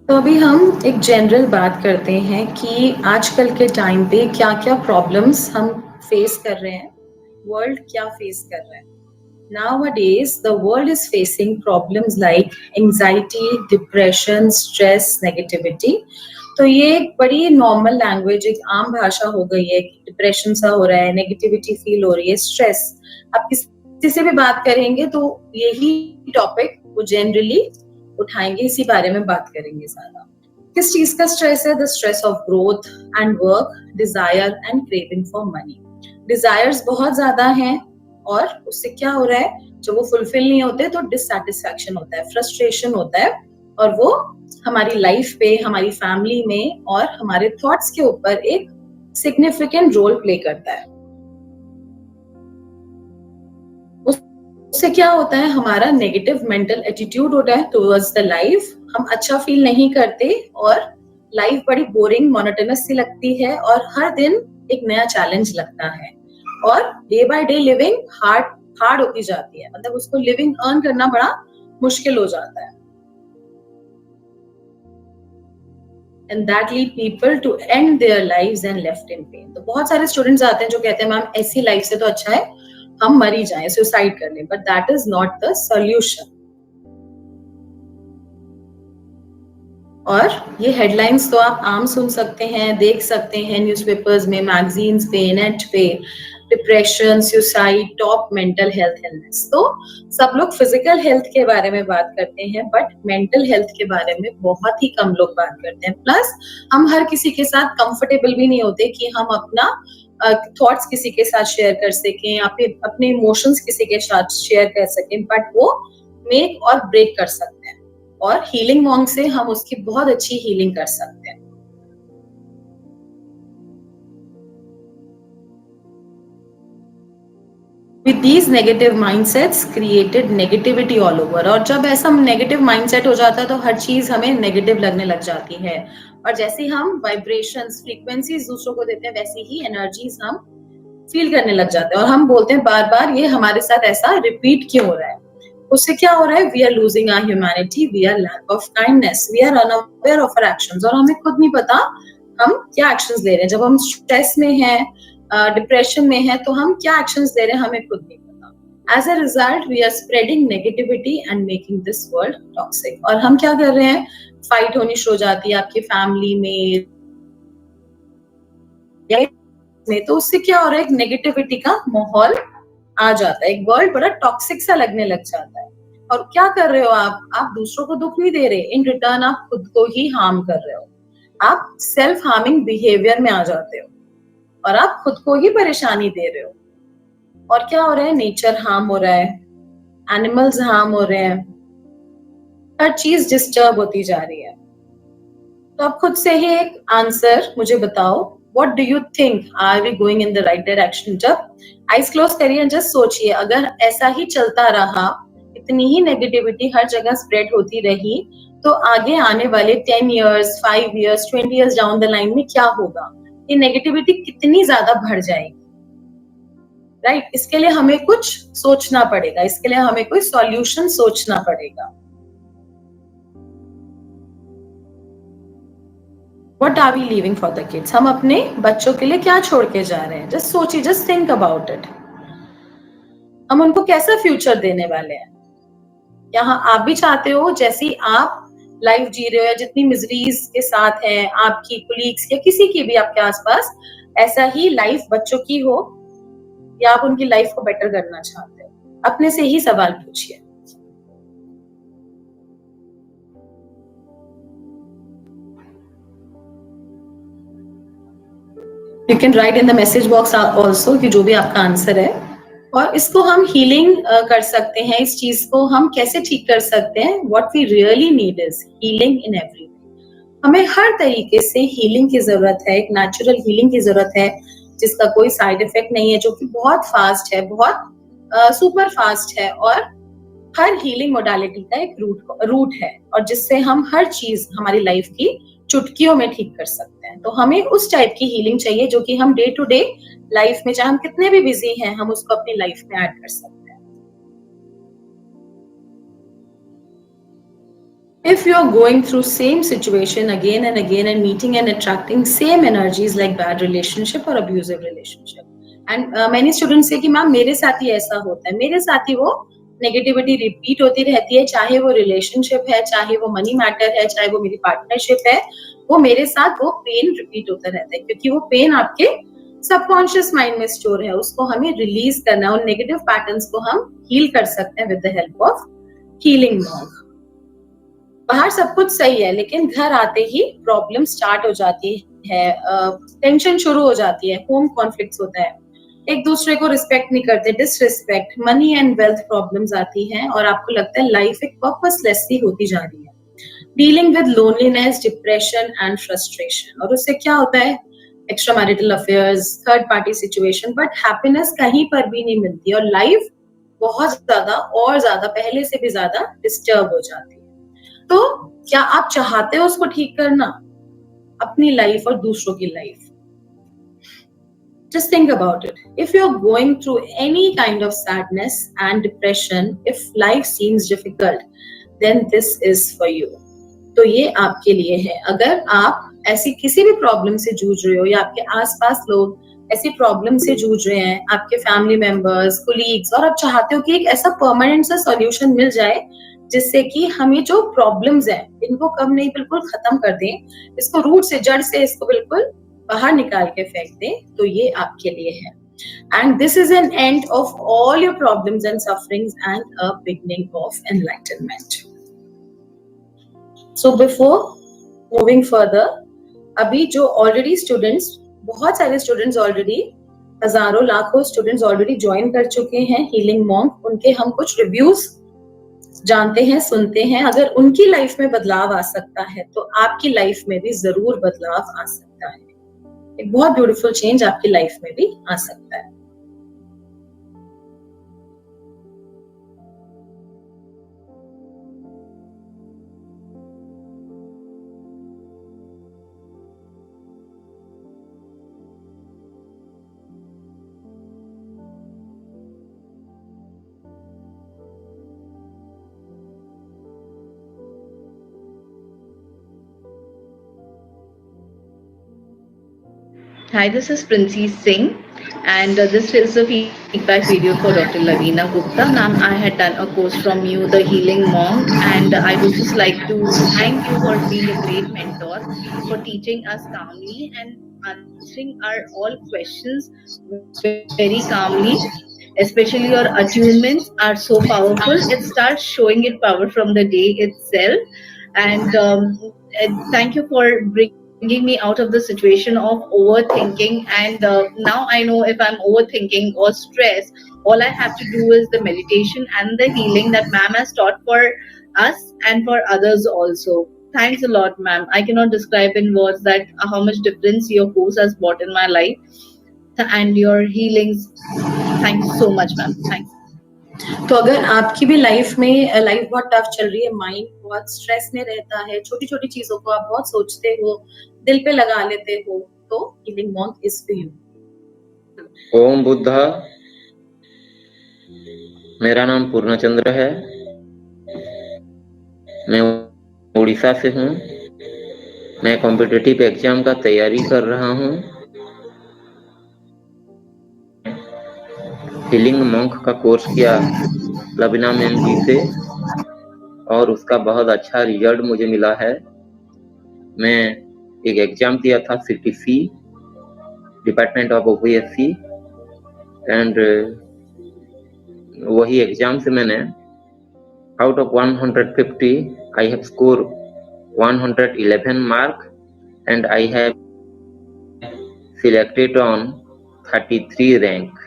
तो अभी हम एक जनरल बात करते हैं कि आजकल के टाइम पे क्या क्या प्रॉब्लम्स हम फेस कर रहे हैं, वर्ल्ड क्या फेस कर रहा है. Nowadays, the world is facing problems like anxiety, depression, stress, negativity. तो ये एक बड़ी नॉर्मल लैंग्वेज, एक आम भाषा हो गई है. डिप्रेशन सा हो रहा है, नेगेटिविटी फील हो रही है, स्ट्रेस. आप किसी से भी बात करेंगे तो यही टॉपिक वो जनरली उठाएंगे, इसी बारे में बात करेंगे ज्यादा. किस चीज का स्ट्रेस है? The stress of growth and work, desire and craving for money. Desires बहुत ज्यादा हैं और उससे क्या हो रहा है, जब वो फुलफिल नहीं होते तो डिससैटिस्फैक्शन होता है, फ्रस्ट्रेशन होता है, और वो हमारी लाइफ पे, हमारी फैमिली में और हमारे थॉट्स के ऊपर एक सिग्निफिकेंट रोल प्ले करता है. उससे क्या होता है, हमारा नेगेटिव मेंटल एटीट्यूड होता है टुवर्ड्स द लाइफ. हम अच्छा फील नहीं करते और लाइफ बड़ी बोरिंग, मोनोटोनस सी लगती है और हर दिन एक नया चैलेंज लगता है और day by day living hard होती जाती है. मतलब उसको लिविंग अर्न करना बड़ा मुश्किल हो जाता है. And that lead people to end their lives and left in pain. तो बहुत सारे स्टूडेंट्स आते हैं जो कहते हैं मैम ऐसी लाइफ से तो अच्छा है हम मर ही जाएं, सुसाइड कर लें. But that is not the solution. और ये हेडलाइंस तो आप आम सुन सकते हैं, देख सकते हैं न्यूज़पेपर्स में, मैगजीन्स पे, नेट पे. Depression, suicide, top mental health illness. तो सब लोग फिजिकल हेल्थ के बारे में बात करते हैं बट मेंटल हेल्थ के बारे में बहुत ही कम लोग बात करते हैं. प्लस हम हर किसी के साथ कंफर्टेबल भी नहीं होते कि हम अपना थॉट्स किसी के साथ शेयर कर सकें या फिर अपने इमोशंस किसी के साथ शेयर कर सकें. बट वो मेक और ब्रेक कर सकते हैं और हीलिंग मॉन्ग से हम उसकी बहुत अच्छी हीलिंग कर सकते हैं. With these negative mindsets created negativity all over. और जब ऐसा नेगेटिव माइंडसेट हो जाता है तो हर चीज हमें नेगेटिव लगने लग जाती है. और जैसे हम वाइब्रेशंस, फ्रीक्वेंसीज दूसरों को देते हैं वैसी ही एनर्जीज हम फील करने लग जाते हैं और हम बोलते हैं बार बार ये हमारे साथ ऐसा रिपीट क्यों हो रहा है. उससे क्या हो रहा है, we are losing our humanity, we are lack of kindness, we are unaware of our actions. और हमें खुद नहीं पता हम क्या एक्शंस ले रहे हैं. जब हम स्ट्रेस में हैं, डिप्रेशन में है, तो हम क्या एक्शंस ले रहे हैं हमें खुद नहीं पता. As a result we are spreading negativity and making this world toxic. और हम क्या कर रहे हैं, फाइट होनी शुरू हो जाती है आपकी फैमिली में. तो उससे क्या हो रहा है, एक नेगेटिविटी का माहौल आ जाता है, एक वर्ल्ड बड़ा टॉक्सिक सा लगने लग जाता है. और क्या कर रहे हो आप दूसरों को दुख नहीं दे रहे, इन रिटर्न आप खुद को ही हार्म कर रहे हो. आप सेल्फ हार्मिंग बिहेवियर में आ जाते हो और आप खुद को ही परेशानी दे रहे हो. और क्या हो रहा है, नेचर हार्म हो रहा है, एनिमल्स हार्म हो रहे हैं, हर चीज डिस्टर्ब होती जा रही है. तो आप खुद से ही एक आंसर मुझे बताओ, what do you think, are we going in the right direction? जब आइज क्लोज करिए, जस्ट सोचिए अगर ऐसा ही चलता रहा, इतनी ही नेगेटिविटी हर जगह स्प्रेड होती रही, तो आगे आने वाले 10 years, 5 years, 20 years down the line में क्या होगा, ये नेगेटिविटी कितनी ज्यादा बढ़ जाएगी. राइट इसके लिए हमें कुछ सोचना पड़ेगा, इसके लिए हमें कोई सॉल्यूशन सोचना पड़ेगा. What are we leaving for the kids? हम अपने बच्चों के लिए क्या छोड़ के जा रहे हैं? जस्ट सोचिए, जस्ट थिंक अबाउट इट. हम उनको कैसा फ्यूचर देने वाले हैं? यहाँ आप भी चाहते हो जैसी आप लाइफ जी रहे हो, जितनी मिजरीज के साथ है आपकी कोलीग्स या किसी की भी आपके आसपास, ऐसा ही लाइफ बच्चों की हो या आप उनकी लाइफ को बेटर करना चाहते हो? अपने से ही सवाल पूछिए. You can write in the message box also कि जो भी आपका आंसर है. और इसको हम हीलिंग कर सकते हैं, इस चीज को हम कैसे ठीक कर सकते हैं. What we really need is healing in everything. हमें हर तरीके से हीलिंग की जरूरत है, एक नेचुरल हीलिंग की जरूरत है. जिसका कोई साइड इफेक्ट नहीं है, जो कि बहुत फास्ट है, बहुत सुपर फास्ट है, और हर हीलिंग मोडालिटी का एक रूट है, और जिससे हम हर चीज हमारी लाइफ की चुटकियों में ठीक कर सकते हैं। तो हमें उस टाइप की हीलिंग चाहिए जो कि हम डे टू डे लाइफ में, चाहे हम कितने भी बिजी हैं, हम उसको अपनी लाइफ में ऐड कर सकते हैं। If you are going through same situation again and again and meeting and attracting same energies like bad relationship or abusive relationship, and many students say कि मैम मेरे साथ ही ऐसा होता है, मेरे साथ ही वो नेगेटिविटी रिपीट होती रहती है, चाहे वो रिलेशनशिप है, चाहे वो मनी मैटर है, चाहे वो मेरी पार्टनरशिप है, वो मेरे साथ वो पेन रिपीट होता रहता है, क्योंकि वो पेन आपके सबकॉन्शियस माइंड में स्टोर है, उसको हमें रिलीज करना है। उन नेगेटिव पैटर्न्स को हम हील कर सकते हैं with the help of healing monk. बाहर सब कुछ सही है, लेकिन घर आते ही प्रॉब्लम स्टार्ट हो जाती है, टेंशन शुरू हो जाती है, होम कॉन्फ्लिक्ट्स होता है, एक दूसरे को रिस्पेक्ट नहीं करते, disrespect, money and wealth problems आती हैं, और आपको लगता है लाइफ एक पर्पसलेस सी होती जा रही है। Dealing with loneliness, depression and frustration, और उससे क्या होता है, extra marital affairs, third party situation, but happiness कहीं पर भी नहीं मिलती, और लाइफ बहुत ज्यादा और ज्यादा पहले से भी ज्यादा डिस्टर्ब हो जाती है। तो क्या आप चाहते हो उसको ठीक करना, अपनी लाइफ और दूसरों की life? Just think about it. If you're going through any kind of sadness and depression, if life seems difficult, then this is for you. तो ये आपके लिए है। अगर आप ऐसी किसी भी प्रॉब्लम से जूझ रहे हो, या आपके आसपास लोग ऐसी प्रॉब्लम से जूझ रहे हैं, आपके फैमिली मेंबर्स, कोलीग्स, और आप चाहते हो कि एक ऐसा परमानेंट सा सॉल्यूशन मिल जाए जिससे कि हम ये जो प्रॉब्लम्स हैं इनको कम नहीं बिल्कुल खत्म कर दें, इसको रूट से, जड़ से इसको बिल्कुल बाहर निकाल के फेंक दें, तो ये आपके लिए है। And this is an end of all your problems and sufferings and a beginning of enlightenment. So before moving further, अभी जो ऑलरेडी स्टूडेंट्स, बहुत सारे स्टूडेंट्स ऑलरेडी, हजारों लाखों स्टूडेंट्स ऑलरेडी ज्वाइन कर चुके हैं हीलिंग मॉन्क, उनके हम कुछ रिव्यूज जानते हैं, सुनते हैं। अगर उनकी लाइफ में बदलाव आ सकता है, तो आपकी लाइफ में भी जरूर बदलाव आ सकता है, एक बहुत ब्यूटीफुल चेंज आपकी लाइफ में भी आ सकता है। Hi, this is Princey Singh, and this is a feedback video for Dr. Lavina Gupta. Ma'am, I had done a course from you, The Healing Monk, and I would just like to thank you for being a great mentor, for teaching us calmly and answering our all questions very calmly. Especially your attunements are so powerful. It starts showing its power from the day itself. And thank you for bringing me out of the situation of overthinking, and now I know if I'm overthinking or stressed, all I have to do is the meditation and the healing that ma'am has taught for us and for others also. Thanks a lot, ma'am. I cannot describe in words that how much difference your course has brought in my life and your healings. Thank you so much, ma'am. Thanks. तो अगर आपकी भी life में life बहुत tough चल रही है, mind बहुत स्ट्रेस में रहता है, छोटी छोटी चीजों को आप बहुत सोचते हो, दिल पे लगा लेते हो, तो healing monk is for you. Om Buddha. मेरा नाम पूर्णचंद्र है, मैं उड़ीसा से हूँ। मैं कॉम्पिटिटिव एग्जाम का तैयारी कर रहा हूँ। हीलिंग मॉन्क का कोर्स किया लवीना मैम जी से, और उसका बहुत अच्छा रिजल्ट मुझे मिला है। मैं एक एग्जाम दिया था CTC, department of OPSC, and वही एग्जाम से मैंने out of 150 I have score 111 mark, and I have selected on 33 rank.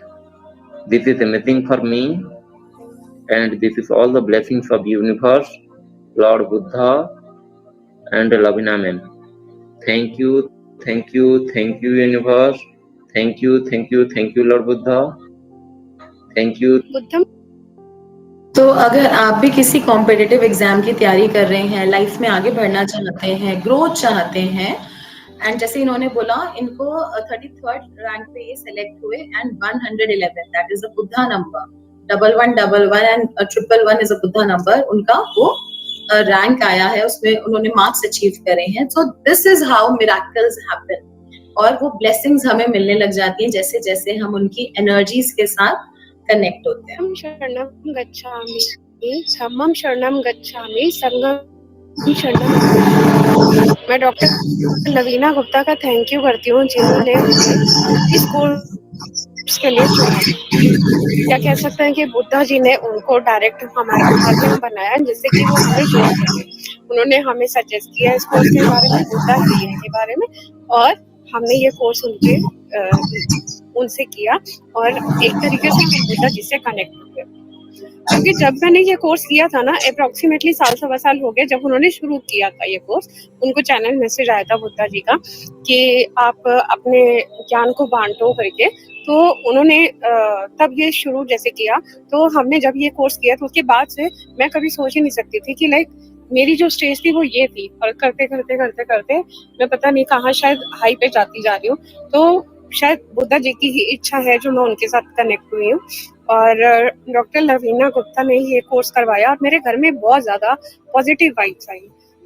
This is amazing for me, and this is all the blessings of universe, Lord Buddha, and Lavina ma'am. Thank you, thank you, thank you, universe. Thank you, thank you, thank you lord Buddha, thank you. बुद्धम तो अगर आप भी किसी competitive exam की तैयारी कर रहे हैं, लाइफ में आगे बढ़ना चाहते हैं, ग्रोथ चाहते हैं, एंड जैसे इन्होंने बोला इनको 33rd रैंक पे ये सेलेक्ट हुए and 111 that is a Buddha number, 1111 and 111 is a Buddha number, उनका वो रैंक आया है, उसमें उन्होंने मार्क्स अचीव करे हैं। So this is how miracles happen, और वो ब्लेसिंग्स हमें मिलने लग जाती हैं जैसे जैसे हम उनकी एनर्जीज के साथ कनेक्ट होते हैं। शरणम गच्छामि, धम्मं शरणम गच्छामि, संघं शरणम गच्छामि। मैं डॉक्टर लवीना गुप्ता का थैंक यू करती हूँ जिन्होंने इस कोर्स के लिए चुना। क्या कह सकते हैं कि बुद्धा जी ने उनको डायरेक्ट हमारे माध्यम बनाया जिससे कि वो हमें ज्वाइन करें। उन्होंने हमें सजेस्ट किया इस कोर्स के बारे में, बुद्धा हीलिंग के बारे में, और हमने ये कोर्स उनसे किया और एक तरीके से हम बुद्धा जी से कनेक्ट हुए। क्योंकि जब मैंने ये कोर्स किया था ना, अप्रोक्सीमेटली 1.25 साल हो गए जब उन्होंने शुरू किया था ये कोर्स, उनको चैनल मैसेज आया था बुद्धा जी का कि आप अपने ज्ञान को बांटो करके। तो उन्होंने तब ये शुरू जैसे किया, तो हमने जब ये कोर्स किया तो उसके बाद से मैं कभी सोच ही नहीं सकती थी कि लाइक मेरी जो स्टेज थी वो ये थी, और करते करते करते करते मैं पता नहीं कहाँ शायद हाई पे जाती जा रही हूँ। तो शायद बुद्धा जी की ही इच्छा है जो मैं उनके साथ कनेक्ट हुई हूँ। और डॉक्टर लवीना गुप्ता ने ये कोर्स करवाया और मेरे घर में बहुत ज़्यादा पॉजिटिव वाइब्स आई,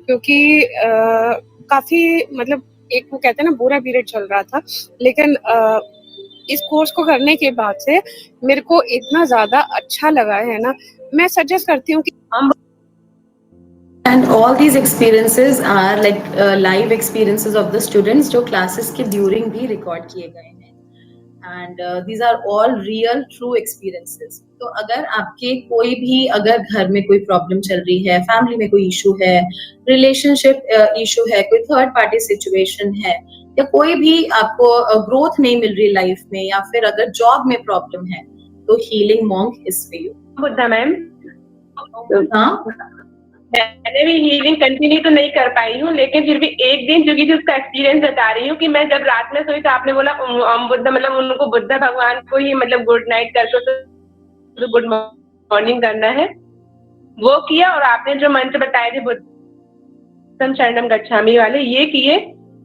क्योंकि काफ़ी मतलब एक वो कहते हैं ना बुरा पीरियड चल रहा था, लेकिन इस कोर्स को करने के बाद से मेरे को इतना ज़्यादा अच्छा लगा है ना। मैं सजेस्ट करती हूँ कि And all these experiences are like live experiences of the students जो classes के during भी record किए गए हैं, and these are all real true experiences। तो अगर आपके कोई भी अगर घर में कोई प्रॉब्लम चल रही है, फैमिली में कोई इशू है, रिलेशनशिप इशू है, कोई थर्ड पार्टी सिचुएशन है, या कोई भी आपको ग्रोथ नहीं मिल रही लाइफ में, या फिर अगर जॉब में प्रॉब्लम है, तो healing monk is for you. Buddha ma'am, हाँ, मैंने भी हीलिंग कंटिन्यू तो नहीं कर पाई हूँ, लेकिन फिर भी एक दिन जो कि उसका एक्सपीरियंस बता रही हूँ कि मैं जब रात में सोई तो आपने बोला बुद्धा मतलब उनको बुद्धा भगवान को ही मतलब गुड नाइट कर तो गुड मॉर्निंग करना है, वो किया। और आपने जो मंत्र बताए थे बुद्धम शरणम गच्छामि वाले, ये किए।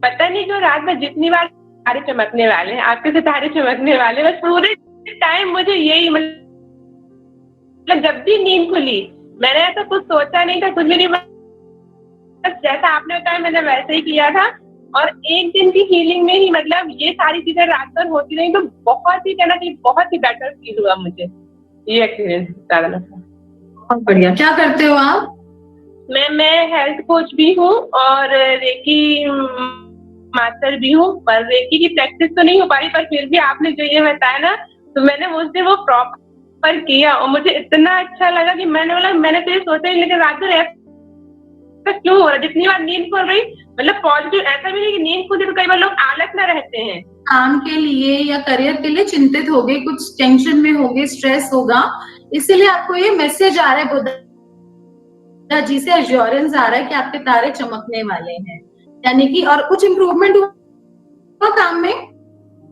पता नहीं क्यों रात में जितनी बार सितारे चमकने वाले हैं, आपके सितारे चमकने वाले, बस पूरे टाइम मुझे यही मतलब जब भी नींद खुली मैंने ऐसा कुछ सोचा नहीं था, कुछ भी नहीं, बस जैसा आपने बताया मैंने वैसे ही किया था। और एक दिन की हीलिंग में ही मतलब ये सारी चीजें रात भर होती रही, तो बहुत ही कहना चाहिए बहुत ही बेटर फील हुआ मुझे, ये एक्सपीरियंस ज्यादा लगता है। बहुत बढ़िया। क्या करते हो आप? मैं हेल्थ कोच भी हूँ और रेकी मास्टर भी हूँ, पर रेकी की प्रैक्टिस तो नहीं हो पाई, पर फिर भी आपने जो ये बताया ना तो मैंने उस दिन वो प्रॉपर किया और मुझे इतना अच्छा लगा कि मैंने तो ये सोचा ही, लेकिन रात भर क्यों हो रहा है, जितनी बार नींद खुल रही मतलब पॉजिटिव, ऐसा भी नहीं कि नींद खुली तो कई बार लोग आलस में रहते हैं, काम के लिए या करियर के लिए चिंतित हो गए, कुछ टेंशन में हो गए, स्ट्रेस होगा, इसीलिए आपको ये मैसेज आ रहा है बुद्धा जी से, एश्योरेंस आ रहा है कि आपके तारे चमकने वाले हैं, यानी कि और कुछ इम्प्रूवमेंट हुआ काम में।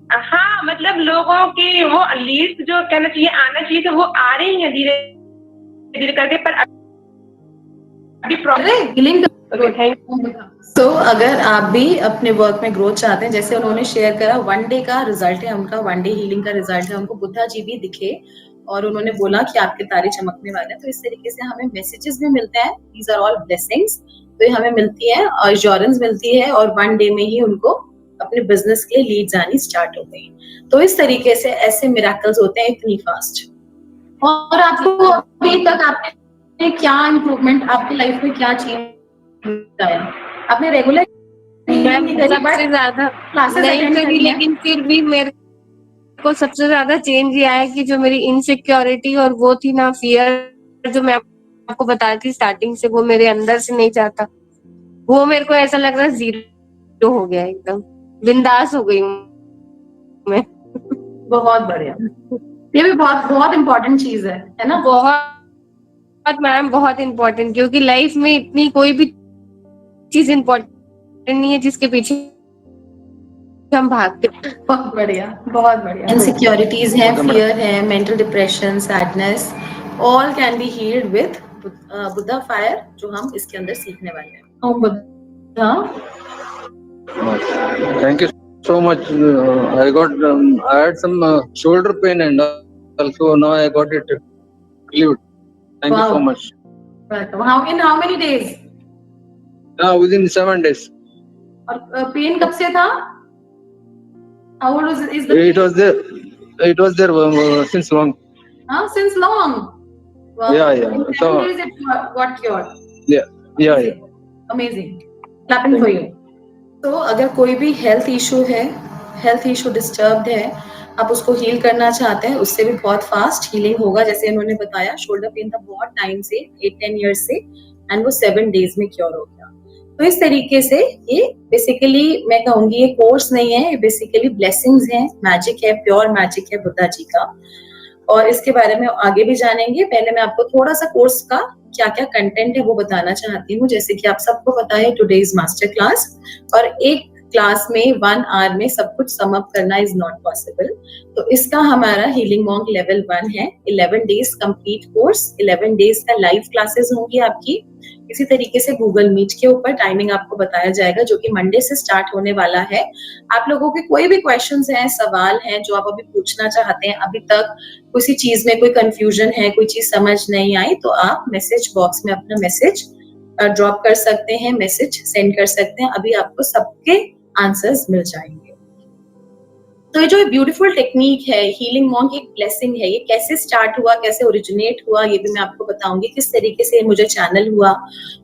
हाँ मतलब लोगों की वो लीड्स जो कहना चाहिए आना चाहिए तो वो आ रही है धीरे धीरे करके, पर अभी हीलिंग। तो अगर आप भी अपने वर्क में ग्रोथ चाहते हैं, जैसे उन्होंने शेयर करा 1 डे का रिजल्ट है उनका, 1 डे हीलिंग का रिजल्ट है, उनको बुद्धा जी भी दिखे और उन्होंने बोला कि आपके तारे चमकने वाले हैं, तो इस तरीके से हमें मैसेजेस भी मिलते हैं, दीज आर ऑल ब्लेसिंग्स, तो ये हमें मिलती है और एश्योरेंस मिलती है, और 1 डे में ही उनको अपने बिजनेस के लिए लीड्स आनी स्टार्ट हो गई। तो इस तरीके से ऐसे मिरेकल्स होते हैं इतनी फास्ट। और आपको अभी तक आपने क्या इम्प्रूवमेंट, आपकी लाइफ में क्या चेंज आया? आपने रेगुलर सबसे ज्यादा नहीं करी, लेकिन फिर भी मेरे को सबसे ज्यादा चेंज ये आया कि जो मेरी इनसिक्योरिटी और वो थी ना फियर, जो मैं आपको बता रही थी स्टार्टिंग से, वो मेरे अंदर से नहीं जाता, वो मेरे को ऐसा लग रहा है जीरो हो गया, एकदम बिंदास हो गई हूँ मैं। बहुत बढ़िया, ये भी बहुत बहुत इम्पोर्टेंट चीज है ना? बहुत मैम, बहुत इम्पोर्टेंट, क्योंकि लाइफ में इतनी कोई भी चीज इम्पोर्टेंट नहीं है जिसके पीछे हम भागते हैं। बहुत बढ़िया, बहुत बढ़िया। इनसिक्योरिटीज हैं, फियर है, mental depression, sadness, all can be healed with Buddha fire, जो हम इसके अंदर सीखने वाले हैं। ओम Buddha. Thank you so much. I had some shoulder pain and also now I got it relieved. Thank you so Wow. much. Welcome. In how many days? Within 7 days. और pen कब से था? How old is the? It was there. It was there since long. Since long. Wow. Yeah. In 7 days it got cured. Yeah. Amazing. Clapping for you. तो अगर कोई भी health issue disturbed है, आप उसको हील करना चाहते हैं, उससे भी बहुत फास्ट हीलिंग होगा। जैसे इन्होंने बताया, शोल्डर पेन था बहुत टाइम से, 8-10 ईयर्स से, एंड वो 7 डेज में क्योर हो गया। तो इस तरीके से ये बेसिकली मैं कहूंगी ये कोर्स नहीं है, ये बेसिकली ब्लेसिंग्स हैं, मैजिक है, प्योर मैजिक है बुद्धा जी का। और इसके बारे में आगे भी जानेंगे। पहले मैं आपको थोड़ा सा कोर्स का क्या क्या कंटेंट है वो बताना चाहती हूँ। जैसे कि आप सबको पता है टुडे इज मास्टर क्लास, और एक क्लास में 1 आवर में सब कुछ सम अप करना इज नॉट पॉसिबल। तो इसका हमारा हीलिंग मॉन्क लेवल 1 है, 11 डेज कंप्लीट कोर्स, 11 डेज का लाइव क्लासेस होंगी आपकी। इसी तरीके से गूगल मीट के ऊपर टाइमिंग आपको बताया जाएगा, जो कि मंडे से स्टार्ट होने वाला है। आप लोगों के कोई भी क्वेश्चंस हैं, सवाल हैं जो आप अभी पूछना चाहते हैं, अभी तक किसी चीज में कोई कंफ्यूजन है, कोई चीज समझ नहीं आई, तो आप मैसेज बॉक्स में अपना मैसेज ड्रॉप कर सकते हैं, मैसेज सेंड कर सकते हैं। अभी आपको सबके आंसर्स मिल जाएंगे। तो ये जो ब्यूटीफुल टेक्निक है हीलिंग मॉन्क, एक ब्लेसिंग है। ये कैसे स्टार्ट हुआ, कैसे ओरिजिनेट हुआ, ये भी मैं आपको बताऊंगी। किस तरीके से मुझे चैनल हुआ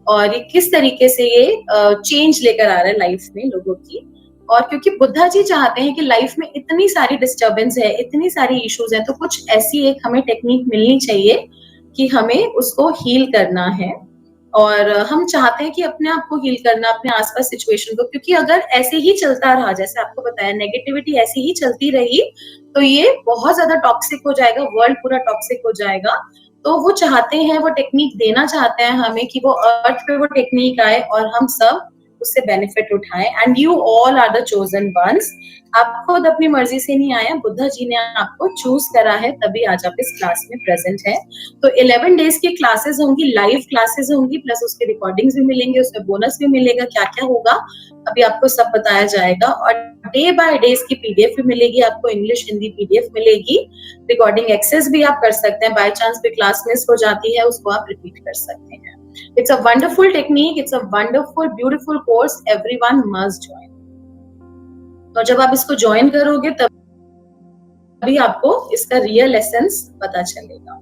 और ये किस तरीके से ये चेंज लेकर आ रहा है लाइफ में लोगों की। और क्योंकि बुद्धा जी चाहते हैं कि लाइफ में इतनी सारी डिस्टर्बेंस है, इतनी सारी इश्यूज है, तो कुछ ऐसी एक हमें टेक्निक मिलनी चाहिए कि हमें उसको हील करना है। और हम चाहते हैं कि अपने आप को हील करना, अपने आसपास सिचुएशन को, क्योंकि अगर ऐसे ही चलता रहा, जैसे आपको बताया नेगेटिविटी ऐसी ही चलती रही, तो ये बहुत ज्यादा टॉक्सिक हो जाएगा, वर्ल्ड पूरा टॉक्सिक हो जाएगा। तो वो चाहते हैं, वो टेक्निक देना चाहते हैं हमें कि वो अर्थ पे वो टेक्निक आए और हम सब उससे बेनिफिट उठाएं। And you all are the chosen ones. आप खुद अपनी मर्जी से नहीं आए, बुद्धा जी ने आपको चूज करा है, तभी आज आप इस क्लास में प्रेजेंट है। तो 11 डेज की क्लासेस होंगी, लाइव क्लासेस होंगी, प्लस उसके रिकॉर्डिंग्स भी मिलेंगे, उसमें बोनस भी मिलेगा। क्या क्या होगा अभी आपको सब बताया जाएगा। और डे बाय डेज की पीडीएफ भी मिलेगी आपको, इंग्लिश हिंदी पीडीएफ मिलेगी। रिकॉर्डिंग एक्सेस भी आप कर सकते हैं, बाय चांस भी क्लास मिस हो जाती है, उसको आप रिपीट कर सकते हैं। It's a wonderful technique. It's a wonderful, beautiful course. Everyone must join. तो जब आप इसको ज्वाइन करोगे तभी आपको इसका रियल एसेंस पता चलेगा।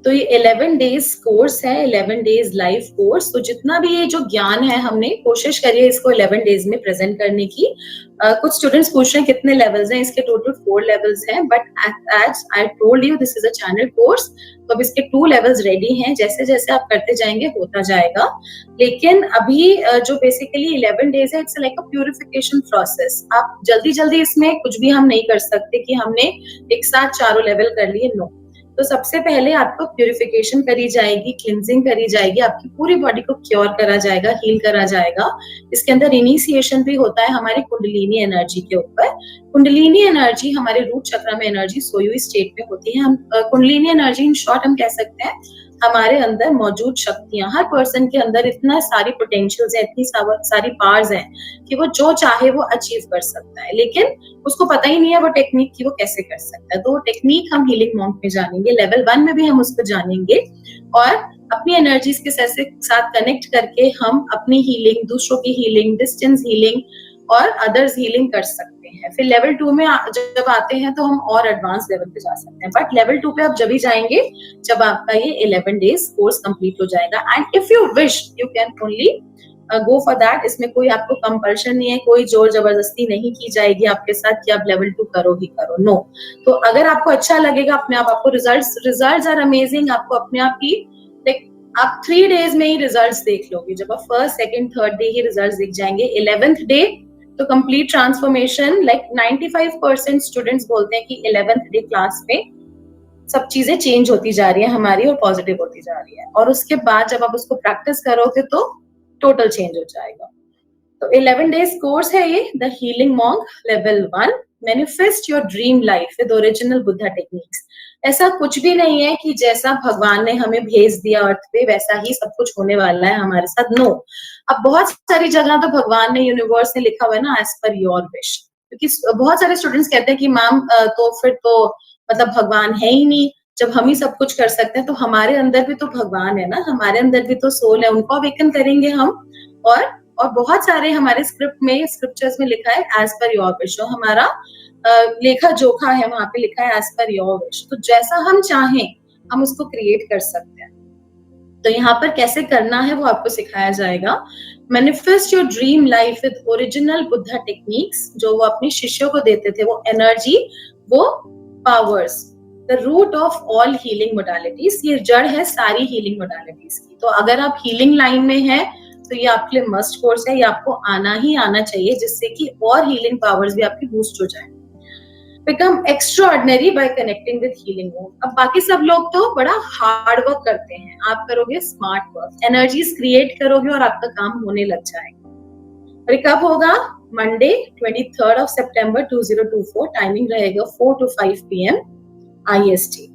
तो ये 11 डेज कोर्स है, 11 डेज लाइव कोर्स। तो जितना भी ये जो ज्ञान है, हमने कोशिश करी है इसको 11 डेज में प्रेजेंट करने की। कुछ स्टूडेंट्स पूछ रहे हैं कितने लेवल्स हैं, इसके टोटल 4 लेवल्स हैं, but as I told you this is a channel course, तो अब इसके 2 लेवल्स रेडी हैं। जैसे जैसे आप करते जाएंगे होता जाएगा। लेकिन अभी जो बेसिकली 11 डेज है, it's like a purification process. आप जल्दी जल्दी इसमें कुछ भी हम नहीं कर सकते कि हमने एक साथ चारों लेवल कर लिए, नो। तो सबसे पहले आपको प्यूरिफिकेशन करी जाएगी, क्लिंजिंग करी जाएगी, आपकी पूरी बॉडी को क्योर करा जाएगा, हील करा जाएगा। इसके अंदर इनिशिएशन भी होता है हमारी कुंडलिनी एनर्जी के ऊपर। कुंडलिनी एनर्जी हमारे रूट चक्र में एनर्जी सोई हुई स्टेट में होती है। हम कुंडलिनी एनर्जी इन शॉर्ट हम कह सकते हैं हमारे अंदर मौजूद शक्तियां। हर पर्सन के अंदर इतना सारी पोटेंशियल्स है, इतनी सारी पावर्स हैं कि वो जो चाहे वो अचीव कर सकता है, लेकिन उसको पता ही नहीं है वो टेक्निक की वो कैसे कर सकता है। तो वो टेक्निक हम हीलिंग मॉन्क में जानेंगे, लेवल 1 में भी हम उसको जानेंगे, और अपनी एनर्जीज के साथ कनेक्ट करके हम अपनी हीलिंग, दूसरों की हीलिंग, डिस्टेंस हीलिंग और अदर्स हीलिंग कर सकते हैं। फिर लेवल 2 में जब आते हैं तो हम और एडवांस लेवल पे जा सकते हैं, बट लेवल 2 पे आप जब ही जाएंगे जब आपका ये 11 डेज कोर्स कंप्लीट हो जाएगा। And if you wish you can only go for that. इसमें कोई आपको कंपल्शन नहीं है, कोई जोर जबरदस्ती नहीं की जाएगी आपके साथ कि आप लेवल 2 करो ही करो, नो। तो अगर आपको अच्छा लगेगा अपने आपको रिजल्ट्स आर अमेजिंग, आपको अपने आप ही आप 3 डेज में ही रिजल्ट्स देख लोगे। जब आप फर्स्ट, सेकंड, थर्ड डे ही रिजल्ट्स दिख जाएंगे। 11th डे तो कंप्लीट ट्रांसफॉर्मेशन, लाइक 95% स्टूडेंट्स बोलते हैं कि 11th डे क्लास में सब चीजें चेंज होती जा रही है हमारी और पॉजिटिव होती जा रही है। और उसके बाद जब आप उसको प्रैक्टिस करोगे तो टोटल चेंज हो जाएगा। तो 11 डेज कोर्स है ये, the healing monk level 1, manifest your dream life with original Buddha techniques. ऐसा कुछ भी नहीं है कि जैसा भगवान ने हमें भेज दिया अर्थ पे वैसा ही सब कुछ होने वाला है हमारे साथ, नो। अब बहुत सारी जगह तो भगवान ने, यूनिवर्स ने लिखा हुआ है ना, एज पर योर विश, क्योंकि बहुत सारे स्टूडेंट्स कहते हैं कि मैम तो फिर तो मतलब भगवान है ही नहीं, जब हम ही सब कुछ कर सकते हैं। तो हमारे अंदर भी तो भगवान है ना, हमारे अंदर भी तो सोल है, उनको अवेकन करेंगे हम। और बहुत सारे हमारे स्क्रिप्चर्स में लिखा है एज पर योर विश, हमारा लेखा जोखा है, वहां पे लिखा है एज पर योर विश। तो जैसा हम चाहें हम उसको क्रिएट कर सकते हैं। तो यहाँ पर कैसे करना है वो आपको सिखाया जाएगा। Manifest your dream life with original Buddha techniques, जो वो अपने शिष्यों को देते थे, वो एनर्जी, वो powers, the root of all healing modalities, ये जड़ है सारी हीलिंग मोडालिटीज की। तो अगर आप हीलिंग लाइन में हैं तो ये आपके लिए मस्ट कोर्स है, ये आपको आना ही आना चाहिए, जिससे कि और हीलिंग पावर्स भी आपकी बूस्ट हो जाए। Become extraordinary bye connecting with healing work. अब बाकी सब लोग तो बड़ा हार्ड वर्क करते हैं, आप करोगे स्मार्ट वर्क, एनर्जीज क्रिएट करोगे और आपका काम होने लग जाएगा। और ये कब होगा? मंडे 23 ऑफ सितंबर 2024, टाइमिंग रहेगा 4 to 5 PM IST।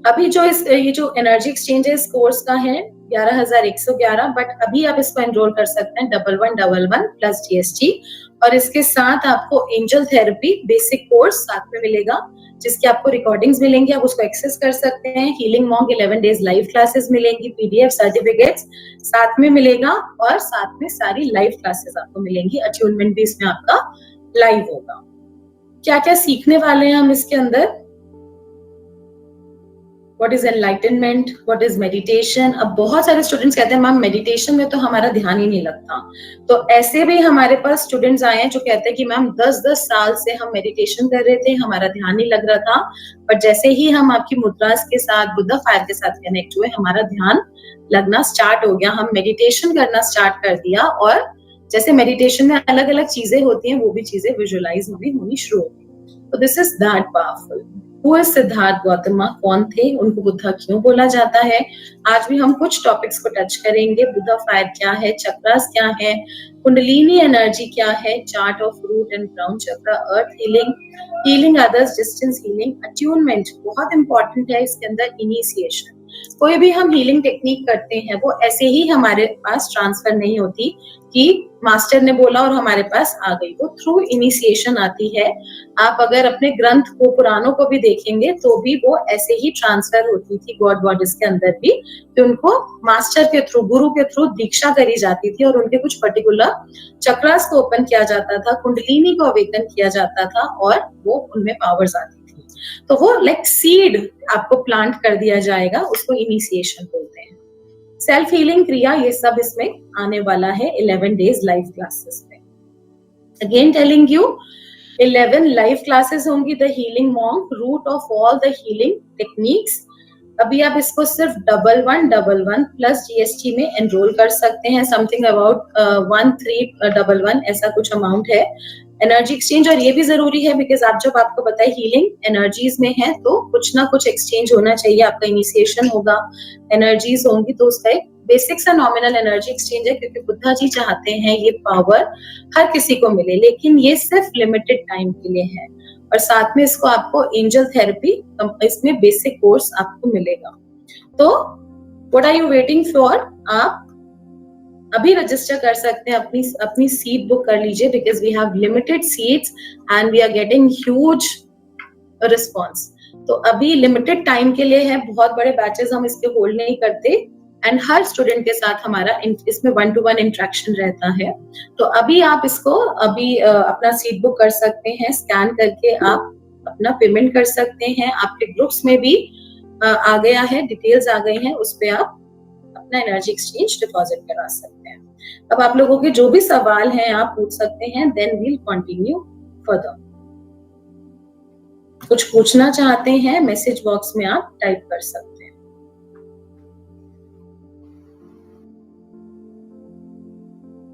अभी जो ये जो एनर्जी एक्सचेंज है इस कोर्स का है 11,111, बट अभी आप इसको एनरोल कर सकते हैं 1111 प्लस GST। और इसके साथ आपको एंजल थेरेपी बेसिक कोर्स साथ में मिलेगा, जिसकी आपको रिकॉर्डिंग्स मिलेंगी, आप उसको एक्सेस कर सकते हैं। Healing monk 11 days live classes मिलेंगी, PDF सर्टिफिकेट्स साथ में मिलेगा, और साथ में सारी लाइव क्लासेस आपको मिलेंगी। अट्यूनमेंट भी इसमें आपका लाइव होगा। क्या क्या सीखने वाले हैं हम इसके अंदर? What is enlightenment? What is meditation? अब बहुत सारे स्टूडेंट्स कहते हैं मैम मेडिटेशन में तो हमारा ध्यान ही नहीं लगता। तो ऐसे भी हमारे पास स्टूडेंट्स आए हैं जो कहते हैं कि मैम 10-10 साल से हम मेडिटेशन कर रहे थे, हमारा ध्यान नहीं लग रहा था, पर जैसे ही हम आपकी मुद्रास के साथ, बुद्धा फायर के साथ कनेक्ट हुए, हमारा ध्यान लगना स्टार्ट हो गया, हम मेडिटेशन करना स्टार्ट कर दिया, और जैसे मेडिटेशन में अलग अलग चीजें होती हैं, वो भी चीजें विजुअलाइज होनी शुरू हो गई। तो this is that powerful. Who is Siddharth Gautam? कौन थे? उनको बुद्धा क्यों बोला जाता है? आज भी हम कुछ टॉपिक्स को टच करेंगे। बुद्धा फायर क्या है, चक्रास क्या है, कुंडलिनी एनर्जी क्या है, chart of root and crown chakra, earth healing others, distance healing, attunement बहुत इंपॉर्टेंट है इसके अंदर, इनिशिएशन। कोई भी हम हीलिंग टेक्निक करते हैं वो ऐसे ही हमारे पास ट्रांसफर नहीं होती कि मास्टर ने बोला और हमारे पास आ गई, वो थ्रू इनिशिएशन आती है। आप अगर अपने ग्रंथ को, पुराणों को भी देखेंगे तो भी वो ऐसे ही ट्रांसफर होती थी गॉड गॉडेस के अंदर भी, कि उनको मास्टर के थ्रू, गुरु के थ्रू दीक्षा करी जाती थी, और उनके कुछ पर्टिकुलर चक्रास को ओपन किया जाता था, कुंडलिनी को अवेकन किया जाता था, और वो उनमें पावर्स आती थी। तो वो लाइक सीड आपको प्लांट कर दिया जाएगा, उसको इनिशिएशन बोलते हैं। सेल्फ हीलिंग क्रिया, ये सब इसमें आने वाला है 11 डेज लाइव क्लासेस में। Again telling you, 11 live classes होंगी, the healing monk, root of all the healing techniques. अभी आप इसको सिर्फ 1111 प्लस GST में एनरोल कर सकते हैं, समथिंग अबाउट 1311 ऐसा कुछ अमाउंट है। एनर्जी एक्सचेंज, और ये भी जरूरी है बिकॉज आप जब, आपको पता है हीलिंग एनर्जीज में है तो कुछ ना कुछ एक्सचेंज होना चाहिए। आपका इनिशिएशन होगा, एनर्जीज होंगी, तो उसका एक बेसिक सा नॉमिनल एनर्जी एक्सचेंज है, क्योंकि बुद्धा जी चाहते हैं ये पावर हर किसी को मिले, लेकिन ये सिर्फ लिमिटेड टाइम के लिए है। और साथ में इसको आपको एंजल थेरेपी, इसमें बेसिक कोर्स आपको मिलेगा। तो what are you waiting for? आप अभी रजिस्टर कर सकते हैं, अपनी सीट बुक कर लीजिए, because we have limited seats and we are getting huge response. तो अभी लिमिटेड टाइम के लिए है, बहुत बड़े बैचेस हम इसके होल्ड नहीं करते, एंड हर स्टूडेंट के साथ हमारा इसमें 1-to-1 इंटरेक्शन रहता है। तो अभी आप इसको अपना सीट बुक कर सकते हैं, स्कैन करके आप अपना पेमेंट कर सकते हैं। आपके ग्रुप्स में भी आ गया है, डिटेल्स आ गई हैं, उस पे आप अपना एनर्जी एक्सचेंज डिपॉजिट करा सकते हैं। अब आप लोगों के जो भी सवाल हैं आप पूछ सकते हैं, देन वील कंटिन्यू फर्दर। कुछ पूछना चाहते हैं मैसेज बॉक्स में आप टाइप कर सकते हैं।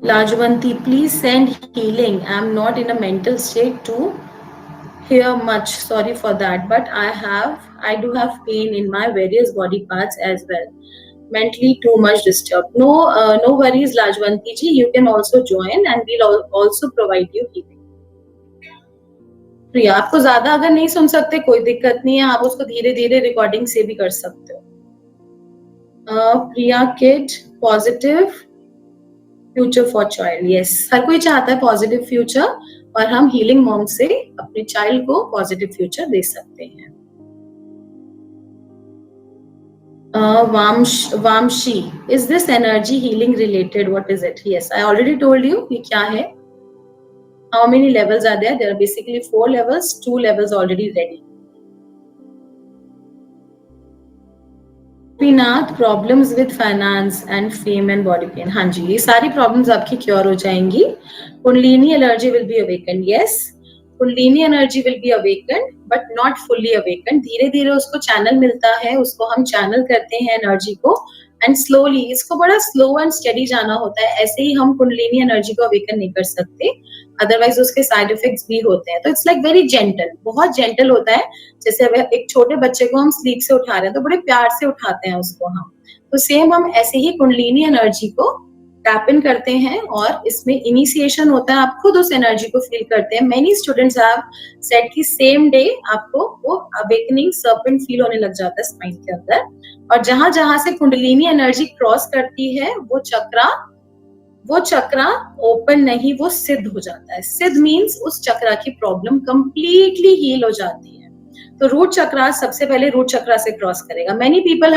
Lajwanti, please send healing. I am not in a mental state to hear much. Sorry for that, but I do have pain in my various body parts as well. mentally too much disturbed. No worries, Lajwanti ji. You can also join, and we'll also provide you healing. प्रिया, आपको ज्यादा अगर नहीं सुन सकते कोई दिक्कत नहीं है, आप उसको धीरे धीरे रिकॉर्डिंग से भी कर सकते हो. Priya kid, positive future for child. Yes, हर कोई चाहता है पॉजिटिव फ्यूचर, और हम हीलिंग मॉम से अपने चाइल्ड को पॉजिटिव फ्यूचर दे सकते हैं. Vamshi, is this energy healing related? What is it? Yes, I already told you ये क्या है. How many levels are there? There are basically 4 levels, 2 levels already ready. Pinath, problems with finance and fame and body pain. हाँ जी, ये सारी problems आपकी cure हो जाएंगी. Kundalini energy will be awakened. Yes, Kundalini energy will be awakened, but not fully awakened. धीरे धीरे उसको channel मिलता है, उसको हम चैनल करते हैं एनर्जी को, एंड स्लोली, इसको बड़ा स्लो एंड स्टेडी जाना होता है. ऐसे ही हम कुंडलिनी एनर्जी को अवेकन नहीं कर सकते, अदरवाइज उसके साइड इफेक्ट्स भी होते हैं. तो इट्स लाइक वेरी जेंटल, बहुत जेंटल होता है. जैसे अब एक छोटे बच्चे को हम स्लीप से उठा रहे हैं तो बड़े प्यार से उठाते हैं उसको हम, तो सेम हम ऐसे ही कुंडलिनी एनर्जी को टैप इन करते हैं, और इसमें इनिशिएशन होता है. आप खुद उस एनर्जी को फील करते हैं. मेनी स्टूडेंट्स हैव सेड कि सेम डे आपको वो अवेकनिंग सर्पेंट फील होने लग जाता है स्पाइन के अंदर, और जहां जहां से कुंडलिनी एनर्जी क्रॉस करती है वो चक्रा ओपन नहीं, वो सिद्ध हो जाता है. सिद्ध मीन्स उस चक्रा की प्रॉब्लम कंप्लीटली हील हो जाती है. तो रूट चक्रा सबसे पहले रूट चक्रा से क्रॉस करेगा. Many people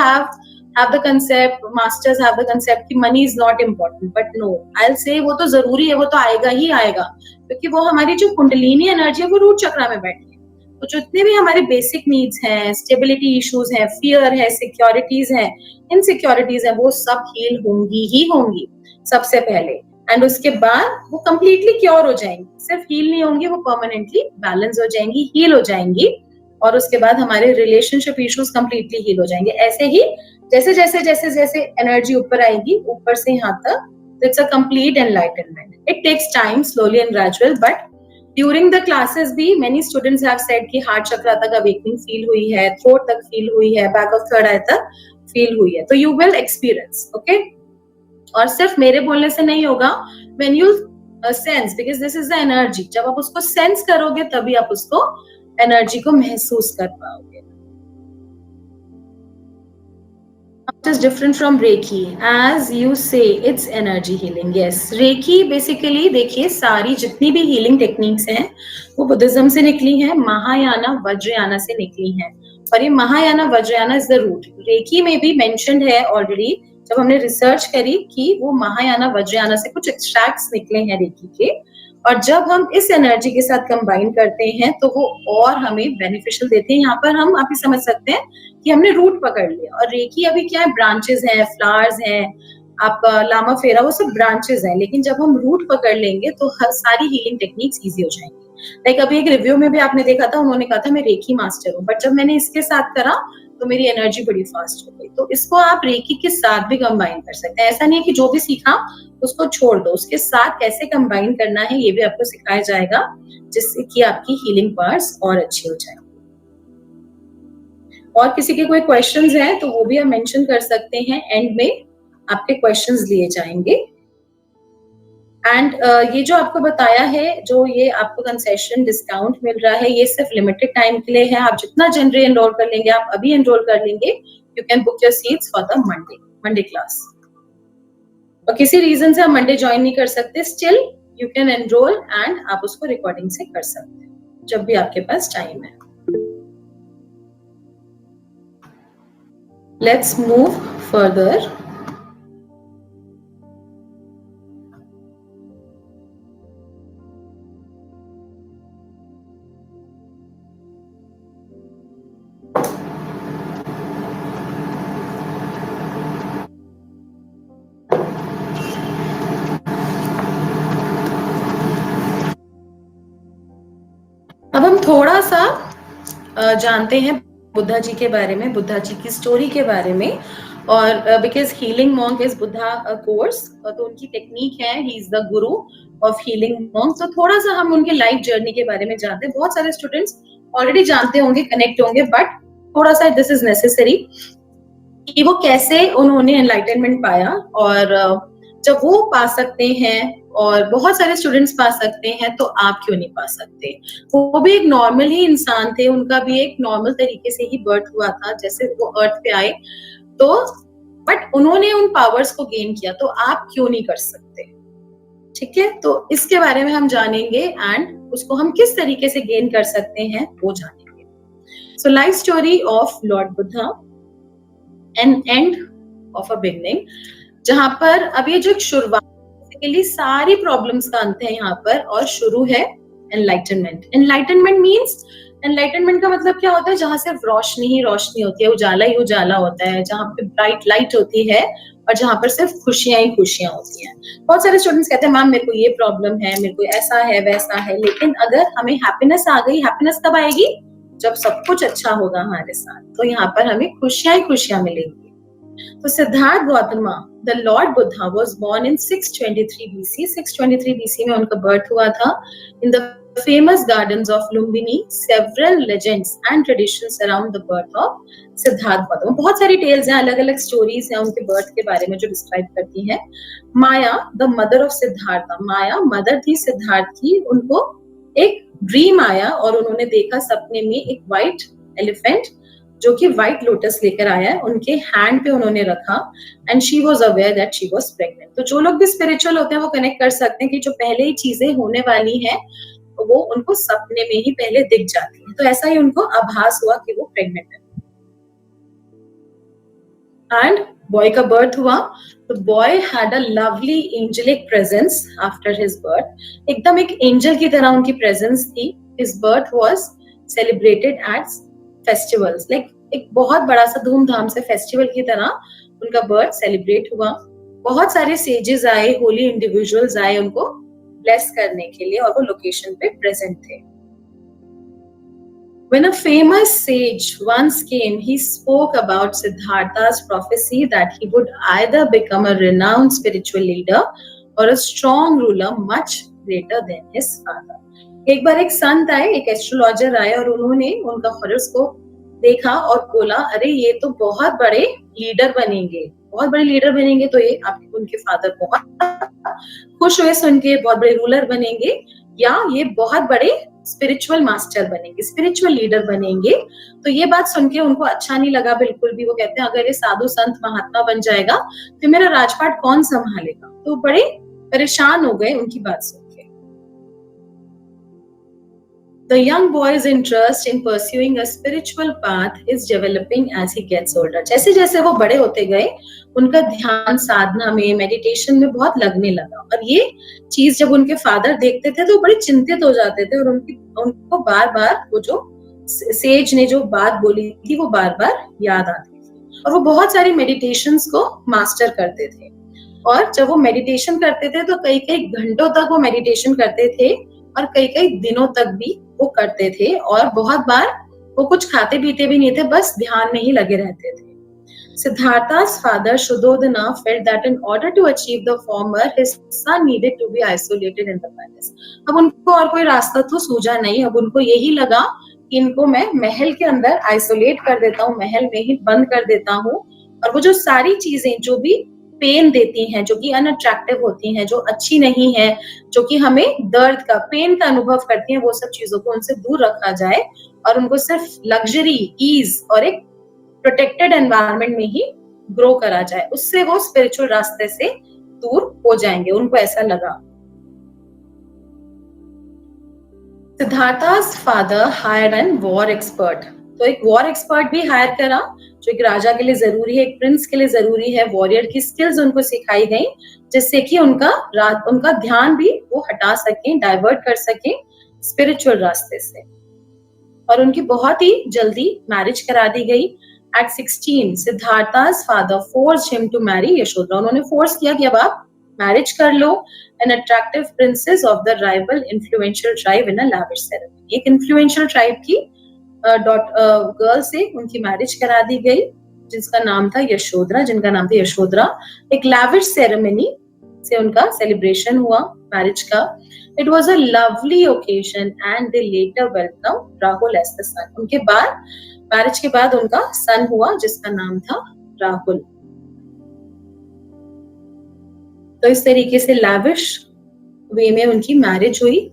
have the concept, masters have the concept कि money is not important, but no, I'll say वो तो जरूरी है, वो तो आएगा ही आएगा, क्योंकि वो हमारी जो कुंडलिनी एनर्जी है वो रूट चक्रा में बैठी है. तो जितने भी हमारे बेसिक नीड्स हैं, स्टेबिलिटी इश्यूज हैं, फियर है, सिक्योरिटीज हैं, इनसिक्योरिटीज हैं, वो सब हील होंगी ही होंगी सबसे पहले, एंड उसके बाद वो कंप्लीटली क्योर हो जाएंगी. सिर्फ हील नहीं होंगी, वो परमानेंटली बैलेंस हो जाएंगी, हील हो जाएंगी, और उसके बाद हमारे रिलेशनशिप इश्यूज कंप्लीटली हील हो जाएंगे. ऐसे ही जैसे जैसे जैसे जैसे एनर्जी ऊपर आएगी, ऊपर से यहाँ तक, it's a complete enlightenment. It takes time, slowly and gradual, but during the classes भी मेनी स्टूडेंट्स हैव सेड कि हार्ट चक्रा तक अवेकनिंग फील हुई है, थ्रोट तक फील हुई है, बैक ऑफ थर्ड आई तक फील हुई है. तो यू विल एक्सपीरियंस, ओके. और सिर्फ मेरे बोलने से नहीं होगा, when you sense, because this is the energy. जब आप उसको सेंस करोगे तभी आप उसको एनर्जी को महसूस कर पाओगे. It is different from Reiki, as you say, it's energy healing. Yes, Reiki basically देखिए सारी जितनी भी healing techniques हैं वो बुद्धिज्म से निकली हैं, महायाना वज्रयाना से निकली हैं, और ये Mahayana Vajrayana is the root. Reiki में भी mentioned है already, जब हमने रिसर्च करी कि वो महायाना वज्रयाना से कुछ एक्सट्रैक्ट्स निकले हैं Reiki के, और जब हम इस एनर्जी के साथ कंबाइन करते हैं तो वो और हमें बेनिफिशियल देते हैं. यहाँ पर हम आप ही समझ सकते हैं कि हमने रूट पकड़ लिया, और रेकी अभी क्या है, ब्रांचेस हैं, फ्लावर्स हैं, आप लामा फेरा, वो सब ब्रांचेस हैं, लेकिन जब हम रूट पकड़ लेंगे तो सारी हीलिंग टेक्निक्स इजी हो जाएंगी. लाइक अभी एक रिव्यू में भी आपने देखा था, उन्होंने कहा था मैं रेकी मास्टर हूँ, बट जब मैंने इसके साथ करा तो मेरी एनर्जी बड़ी फास्ट हो गई. तो इसको आप रेकी के साथ भी कंबाइन कर सकते हैं. ऐसा नहीं है कि जो भी सीखा उसको छोड़ दो, उसके साथ कैसे कंबाइन करना है ये भी आपको सिखाया जाएगा, जिससे कि आपकी हीलिंग पावर्स और अच्छी हो जाएंगी. और किसी के कोई क्वेश्चंस हैं तो वो भी आप मेंशन कर सकते हैं, एंड में आपके क्वेश्चंस लिए जाएंगे. एंड ये जो आपको बताया है, जो ये आपको कंसेशन डिस्काउंट मिल रहा है, ये सिर्फ लिमिटेड टाइम के लिए है. आप जितना जनवरी एनरोल कर लेंगे, आप अभी एनरोल कर लेंगे, you can book your seats for the Monday class. और किसी रीजन से आप मंडे ज्वाइन नहीं कर सकते, still you can enrol, and आप उसको रिकॉर्डिंग से कर सकते हैं जब भी आपके पास टाइम है. Let's move further. अब हम थोड़ा सा जानते हैं बुद्धा जी के बारे में, बुद्धा जी की स्टोरी के बारे में. और because healing monk is Buddha course, तो उनकी टेक्निक है, he is the Guru of healing monk. तो थोड़ा सा हम उनके लाइफ जर्नी के बारे में जानते हैं. बहुत सारे स्टूडेंट्स ऑलरेडी जानते होंगे, कनेक्ट होंगे, बट थोड़ा सा दिस इज नेसेसरी. कि वो कैसे उन्होंने एनलाइटनमेंट पाया, और जब वो पा सकते हैं और बहुत सारे स्टूडेंट्स पा सकते हैं तो आप क्यों नहीं पा सकते। वो भी एक नॉर्मल ही इंसान थे, उनका भी एक नॉर्मल तरीके से ही बर्थ हुआ था जैसे वो अर्थ पे आए, तो बट उन्होंने उन पावर्स को गेन किया, तो आप क्यों नहीं कर सकते। ठीक है, तो इसके बारे में हम जानेंगे एंड उसको हम किस तरीके से गेन कर सकते हैं वो जानेंगे। So life story of lord Buddha, an end of a beginning, जहां पर अब ये जो एक शुरुआत, बेसिकली सारी प्रॉब्लम्स का अंत है यहाँ पर, और शुरू है एनलाइटनमेंट। एनलाइटनमेंट मीन्स, एनलाइटनमेंट का मतलब क्या होता है, जहां सिर्फ रोशनी ही रोशनी होती है, उजाला ही उजाला होता है, जहां पे ब्राइट लाइट होती है और जहां पर सिर्फ खुशियां ही खुशियां होती हैं। बहुत सारे स्टूडेंट्स कहते हैं मैम मेरे को ये प्रॉब्लम है, मेरे को ऐसा है वैसा है, लेकिन अगर हमें हैप्पीनेस आ गई, हैप्पीनेस कब आएगी, जब सब कुछ अच्छा होगा हमारे साथ, तो यहाँ पर हमें खुशियां ही खुशियां मिलेंगी। तो Siddhartha Gautam, the lord Buddha was born in 623 BC। 623 BC में उनका बर्थ हुआ था in the famous gardens of Lumbini. Several legends and traditions around the birth of Siddharth Gautam. बहुत सारी टेल्स हैं, अलग अलग स्टोरीज हैं उनके बर्थ के बारे में जो डिस्क्राइब करती हैं। Maya, the mother of Siddhartha, Maya mother थी सिद्धार्थ की, उनको एक ड्रीम आया और उन्होंने देखा सपने में एक व्हाइट एलिफेंट जो कि व्हाइट लोटस लेकर आया है, उनके हैंड पे उन्होंने रखा, and she was aware that she was pregnant. तो जो लोग भी स्पिरिचुअल होते हैं वो कनेक्ट कर सकते हैं कि जो पहले ही चीजें होने वाली हैं वो उनको सपने में ही पहले दिख जाती है। तो ऐसा ही उनको आभास हुआ कि वो प्रेग्नेंट है। एंड बॉय का बर्थ हुआ, तो boy had a lovely angelic presence after his birth. एकदम एक एंजल की तरह उनकी प्रेजेंस थी। His birth was celebrated at festivals, like एक बहुत बड़ा सा धूमधाम से फेस्टिवल की तरह उनका बर्थ सेलिब्रेट हुआ। बहुत सारे सेजेस आए, होली इंडिविजुअल्स आए उनको ब्लेस करने के लिए, और वो लोकेशन पे प्रेजेंट थे। When a famous sage once came, he spoke about Siddhartha's prophecy that he would either become a renowned spiritual leader or a strong ruler much greater than his father. एक बार एक संत आए, एक astrologer आए, और उन्होंने उनका horoscope देखा और बोला अरे ये तो बहुत बड़े लीडर बनेंगे, बहुत बड़े लीडर बनेंगे, तो ये आपके उनके फादर बहुत खुश हुए सुन के, बहुत बड़े रूलर बनेंगे, या ये बहुत बड़े स्पिरिचुअल मास्टर बनेंगे, स्पिरिचुअल लीडर बनेंगे। तो ये बात सुन के उनको अच्छा नहीं लगा बिल्कुल भी। वो कहते हैं अगर ये साधु संत महात्मा बन जाएगा तो मेरा राजपाट कौन संभालेगा। तो बड़े परेशान हो गए उनकी बात सुन के। The young boy's interest in pursuing a spiritual path is developing as he gets older. जैसे जैसे वो बड़े होते गए उनका ध्यान साधना में, मेडिटेशन में बहुत लगने लगा, और ये चीज जब उनके फादर देखते थे तो बड़े चिंतित हो जाते थे, और उनको बार बार वो जो सेज ने जो बात बोली थी वो बार बार याद आती थी, और वो बहुत सारी मेडिटेशंस को मास्टर करते थे। और जब वो मेडिटेशन करते थे तो कई कई घंटों तक वो मेडिटेशन करते थे, और कई कई दिनों तक भी वो करते थे, और बहुत बार वो कुछ खाते पीते भी नहीं थे, बस ध्यान में ही लगे रहते थे। Siddhartha's father Shuddhodana felt that in order to achieve the former, his son needed to be isolated in the palace. अब उनको और कोई रास्ता तो सूझा नहीं, अब उनको यही लगा कि इनको मैं महल के अंदर आइसोलेट कर देता हूँ, महल में ही बंद कर देता हूँ, और वो जो सारी चीजें जो भी पेन देती हैं, जो कि अनअट्रैक्टिव होती हैं, जो अच्छी नहीं है, जो कि हमें दर्द का, पेन का अनुभव करती हैं, वो सब चीजों को उनसे दूर रखा जाए, और उनको सिर्फ लग्जरी, ईज और एक प्रोटेक्टेड एनवायरनमेंट में ही ग्रो करा जाए, उससे वो स्पिरिचुअल रास्ते से दूर हो जाएंगे, उनको ऐसा लगा। सिद्धार्था's father hired an war expert, तो एक वॉर एक्सपर्ट भी हायर करा, जो एक राजा के लिए जरूरी है, एक प्रिंस के लिए जरूरी है। वॉरियर की स्किल्स उनको सिखाई गई, जिससे कि उनका ध्यान भी वो हटा सके, डाइवर्ट कर सके स्पिरिचुअल रास्ते से, और उनकी बहुत ही जल्दी मैरिज करा दी गई। At 16, Siddhartha's father forced him to marry Yashoda. उन्होंने फोर्स किया कि अब आप मैरिज कर लो, an attractive princess of the rival influential tribe in a lavish ceremony. एक influential tribe की गर्ल से उनकी मैरिज करा दी गई, जिसका नाम था यशोधरा, जिनका नाम था यशोधरा। एक lavish ceremony से उनका सेलिब्रेशन हुआ मैरिज का। It was a lovely occasion and they later welcomed Rahul as the son. उनके बाद मैरिज के बाद उनका सन हुआ, जिसका नाम था राहुल। तो इस तरीके से लैविश वे में उनकी मैरिज हुई।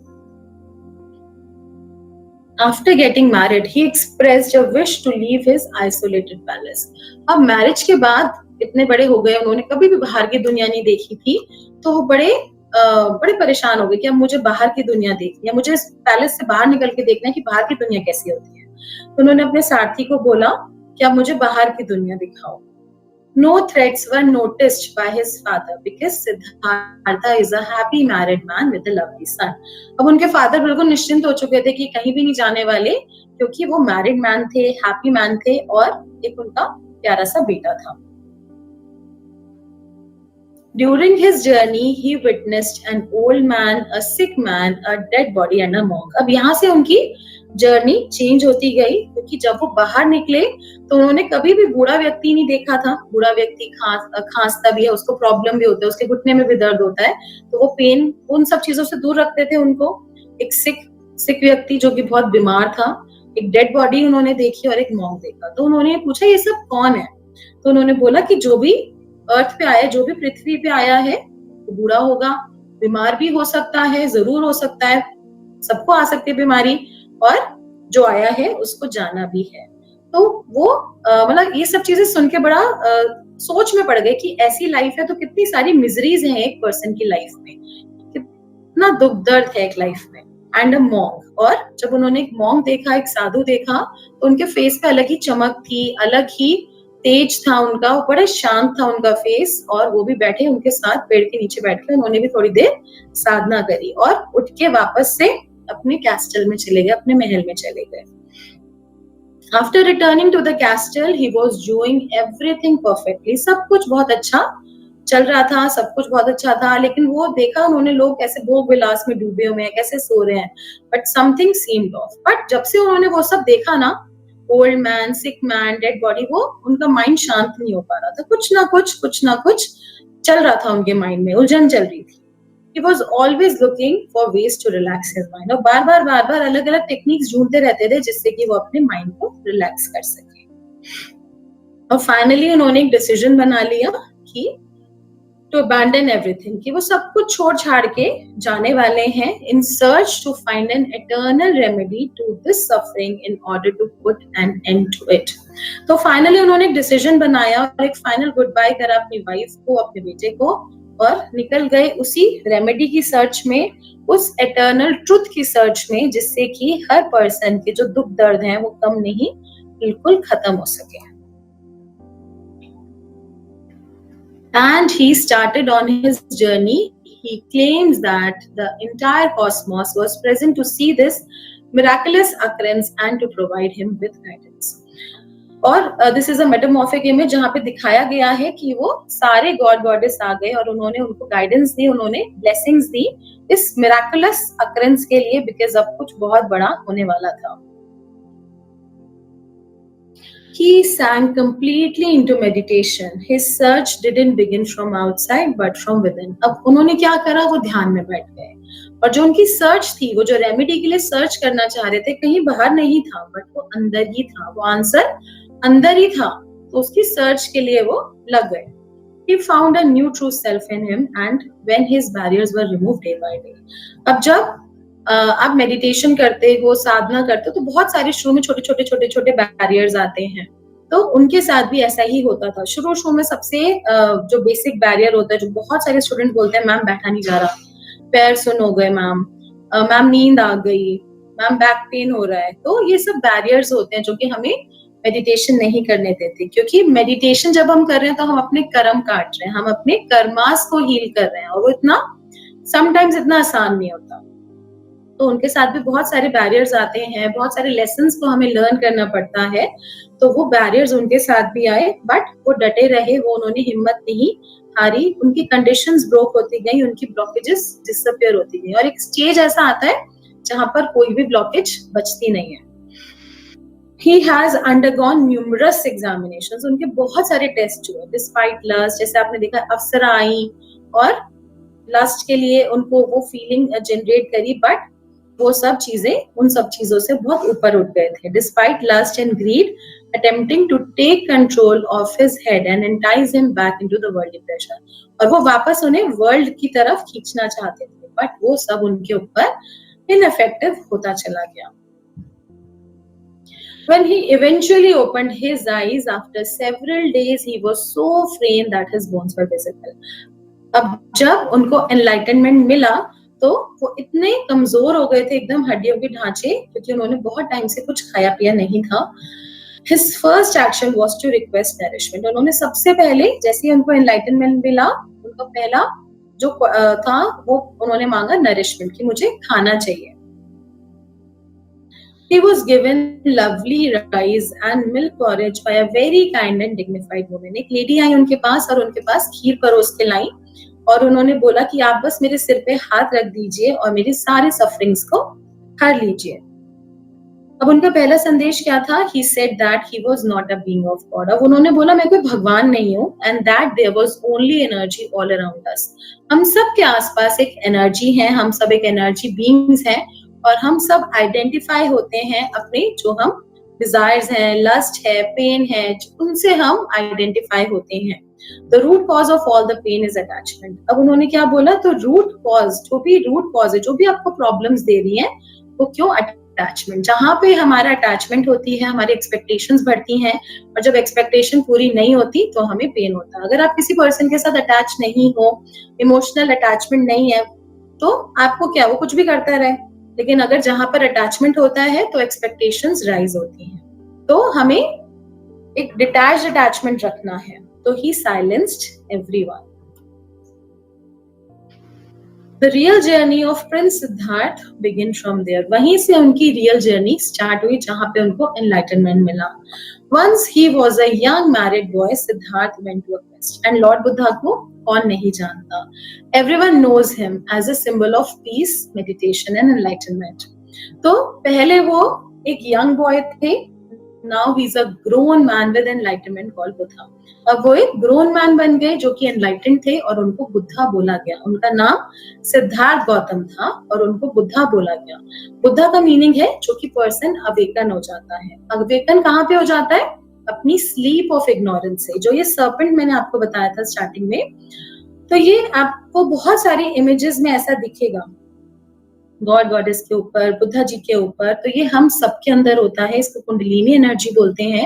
After getting married, he expressed a wish to leave his isolated palace. अब मैरिज के बाद इतने बड़े हो गए, उन्होंने कभी भी बाहर की दुनिया नहीं देखी थी, तो वो बड़े परेशान हो गए कि अब मुझे बाहर की दुनिया देखनी है, मुझे इस पैलेस से बाहर निकल के देखना है कि बाहर की दुनिया कैसी होती है। तो उन्होंने अपने सारथी को बोला कि अब मुझे बाहर की दुनिया दिखाओ। No threats were noticed by his father because Siddhartha is a happy married man with a lovely son. अब उनके फादर बिल्कुल निश्चिंत हो चुके थे कि कहीं भी नहीं जाने वाले, क्योंकि वो मैरिड मैन थे, हैप्पी मैन थे और एक उनका प्यारा सा बेटा था। During his journey, he witnessed an old man, a sick man, a dead body and a monk. अब यहाँ से उनकी जर्नी चेंज होती गई, क्योंकि जब वो बाहर निकले तो उन्होंने कभी भी बूढ़ा व्यक्ति नहीं देखा था। बूढ़ा व्यक्ति खांसता भी है, उसको प्रॉब्लम भी होता है, उसके घुटने में भी दर्द होता है, तो वो पेन, उन सब चीजों से दूर रखते थे उनको। एक सिक व्यक्ति जो कि बहुत बीमार था, एक डेड बॉडी उन्होंने देखी और एक मॉन्क देखा। तो उन्होंने पूछा ये सब कौन है? तो उन्होंने बोला कि जो भी अर्थ पे आया, जो भी पृथ्वी पे आया है, वो बूढ़ा होगा, बीमार भी हो सकता है, जरूर हो सकता है, सबको आ सकती है बीमारी, और जो आया है उसको जाना भी है। तो वो मतलब ये सब चीजें सुन के बड़ा सोच में पड़ गए कि ऐसी लाइफ है तो कितनी सारी मिजरीज हैं एक पर्सन की लाइफ में, कितना दुख दर्द है एक लाइफ में। एंड अ मॉन्क, और जब उन्होंने एक मॉन्क देखा, एक साधु देखा, तो उनके फेस पे अलग ही चमक थी, अलग ही तेज था उनका, बड़े शांत था उनका फेस, और वो भी बैठे उनके साथ पेड़ के नीचे बैठ के उन्होंने भी थोड़ी देर साधना करी और उठ के वापस से अपने कैस्टल में चले गए, अपने महल में चले गए। After returning to the castle, he was doing everything perfectly. सब कुछ बहुत अच्छा चल रहा था, सब कुछ बहुत अच्छा था, लेकिन वो देखा उन्होंने लोग कैसे भोग विलास में डूबे हुए हैं, कैसे सो रहे हैं, but something seemed of. But जब से उन्होंने वो सब देखा ना, ओल्ड मैन, सिक मैन, डेड बॉडी, वो उनका माइंड शांत नहीं हो पा रहा था, कुछ ना कुछ चल रहा था उनके माइंड में, उलझन चल रही थी। He was always looking for ways to relax his mind, और बार बार अलग अलग टेक्निक्स ढूंढते रहते थे जिससे कि वो अपने माइंड को रिलैक्स कर सके। और फाइनली उन्होंने एक डिसीजन बना लिया कि to abandon everything, कि वो सब कुछ छोड़ छाड़ के जाने वाले हैं in search to find an eternal remedy to this suffering in order to put an end to it। तो फाइनली उन्होंने एक डिसीजन बनाया और एक फाइनल गुड बाय करा अपनी वाइफ को, अपने बेटे को, और निकल गए उसी रेमेडी की सर्च में, उस एटर्नल ट्रुथ की सर्च में, जिससे कि हर पर्सन के जो दुख दर्द हैं वो कम नहीं, बिल्कुल खत्म हो सके। And he started on his journey. He claims that the entire cosmos was present to see this miraculous occurrence and to provide him with guidance. और this is a metamorphic image जहाँ पे दिखाया गया है कि वो सारे गॉड गॉडेस आ गए और उन्होंने उनको गाइडेंस दी, उन्होंने ब्लेसिंग्स दी इस मिराकुलस अकरेंस के लिए, बिकॉज अब कुछ बहुत बड़ा होने वाला था। He sank completely into meditation. His search didn't begin from outside but from within. अब उन्होंने क्या करा, वो ध्यान में बैठ गए, और जो उनकी सर्च थी, वो जो रेमेडी के लिए सर्च करना चाह रहे थे, कहीं बाहर नहीं था, बट वो अंदर ही था, वो आंसर अंदर ही था, तो उसकी सर्च के लिए वो लग गए। He found a new true self in him and when his barriers were removed day by day. अब जब आप मेडिटेशन करते हो, साधना करते हो, तो बहुत सारे शुरू में छोटे बैरियर्स आते हैं, तो उनके साथ भी ऐसा ही होता था। शुरू में सबसे जो बेसिक बैरियर होता है, जो बहुत सारे स्टूडेंट बोलते हैं, मैम बैठा नहीं जा रहा, पैर सुन हो गए मैम नींद आ गई, मैम बैक पेन हो रहा है, तो ये सब बैरियर्स होते हैं जो कि हमें मेडिटेशन नहीं करने देते, क्योंकि मेडिटेशन जब हम कर रहे हैं तो हम अपने कर्म काट रहे हैं, हम अपने कर्मास को हील कर रहे हैं, और वो इतना समटाइम्स इतना आसान नहीं होता। तो उनके साथ भी बहुत सारे बैरियर्स आते हैं, बहुत सारे लेसन्स को हमें लर्न करना पड़ता है, तो वो बैरियर्स उनके साथ भी आए, बट वो डटे रहे, वो उन्होंने हिम्मत नहीं हारी, उनकी कंडीशंस ब्रोक होती गई, उनकी ब्लॉकेजेस डिसअपियर होती गई, और एक स्टेज ऐसा आता है जहां पर कोई भी ब्लॉकेज बचती नहीं है। He has undergone numerous examinations. उनके बहुत सारे टेस्ट हुए, despite lust, जैसे आपने देखा अप्सरा आई और लस्ट के लिए उनको वो फीलिंग जनरेट करी, बट वो सब चीजें उन सब चीजों से बहुत ऊपर उठ गए थे. Despite lust and greed, attempting to take control of his head and entice him back into the worldly pleasure. और वो वापस उन्हें वर्ल्ड की तरफ खींचना चाहते थे, बट वो सब उनके ऊपर इनइफेक्टिव होता चला गया. When he eventually opened his eyes after several days, he was so framed that his bones were visible. अब जब उनको enlightenment मिला तो वो इतने कमजोर हो गए थे, एकदम हड्डियों के ढांचे, क्योंकि उन्होंने बहुत टाइम से कुछ खाया पिया नहीं था. His first action was to request nourishment. उन्होंने सबसे पहले जैसे ही उनको enlightenment मिला, उनका पहला जो था वो उन्होंने मांगा nourishment, कि मुझे खाना चाहिए. He was given lovely rice and milk porridge by a very kind and dignified woman. एक लेडी आई उनके पास और उनके पास खीर परोस के लाई और उन्होंने बोला कि आप बस मेरे सिर पे हाथ रख दीजिए और मेरी सारे सफरिंग्स को हर लीजिए. अब उनका पहला संदेश क्या था? He said that he was not a being of God. अब उन्होंने बोला मैं कोई भगवान नहीं हूँ, and that there was only energy all around us. हम सब के आसपास एक एनर्जी है, हम सब एक एनर्जी बीइंग्स हैं और हम सब आइडेंटिफाई होते हैं अपने जो हम डिजायर्स हैं, लस्ट है, पेन है, उनसे हम आइडेंटिफाई होते हैं. The root cause of all the pain is attachment. अब उन्होंने क्या बोला? तो रूट कॉज, जो भी रूट कॉज है, जो भी आपको प्रॉब्लम्स दे रही है, वो क्यों? अटैचमेंट. जहां पे हमारा अटैचमेंट होती है, हमारी एक्सपेक्टेशंस बढ़ती हैं और जब एक्सपेक्टेशन पूरी नहीं होती तो हमें पेन होता है. अगर आप किसी पर्सन के साथ अटैच नहीं हो, इमोशनल अटैचमेंट नहीं है, तो आपको क्या, वो कुछ भी करता रहे. लेकिन अगर जहां पर अटैचमेंट होता है तो एक्सपेक्टेशंस राइज होती हैं. तो हमें एक डिटैच्ड अटैचमेंट रखना है. तो he silenced everyone. The real journey of Prince Siddharth began from there. वहीं से उनकी रियल जर्नी स्टार्ट हुई जहां पे उनको enlightenment मिला. Once he was a young married boy, Siddharth went to a quest. And Lord Buddha को कौन नहीं जानता? Everyone knows him as a symbol of peace, meditation and enlightenment. तो पहले वो एक young boy थे. Now he's a grown man with enlightenment called Buddha. अब वो एक grown man बन गए जो कि enlightened थे और उनको बुद्धा बोला गया. उनका नाम सिद्धार्थ गौतम था और उनको बुद्धा बोला गया. बुद्धा का मीनिंग है जो कि पर्सन अवेकन हो जाता है. अवेकन कहाँ पे हो जाता है? अपनी स्लीप ऑफ इग्नोरेंस से. जो ये सर्पेंट मैंने आपको बताया था स्टार्टिंग में, तो ये आपको बहुत सारी इमेजेस में ऐसा दिखेगा, गॉड गॉडेस के ऊपर, बुद्धा जी के ऊपर. तो ये हम सबके अंदर होता है. इसको कुंडलिनी एनर्जी बोलते हैं.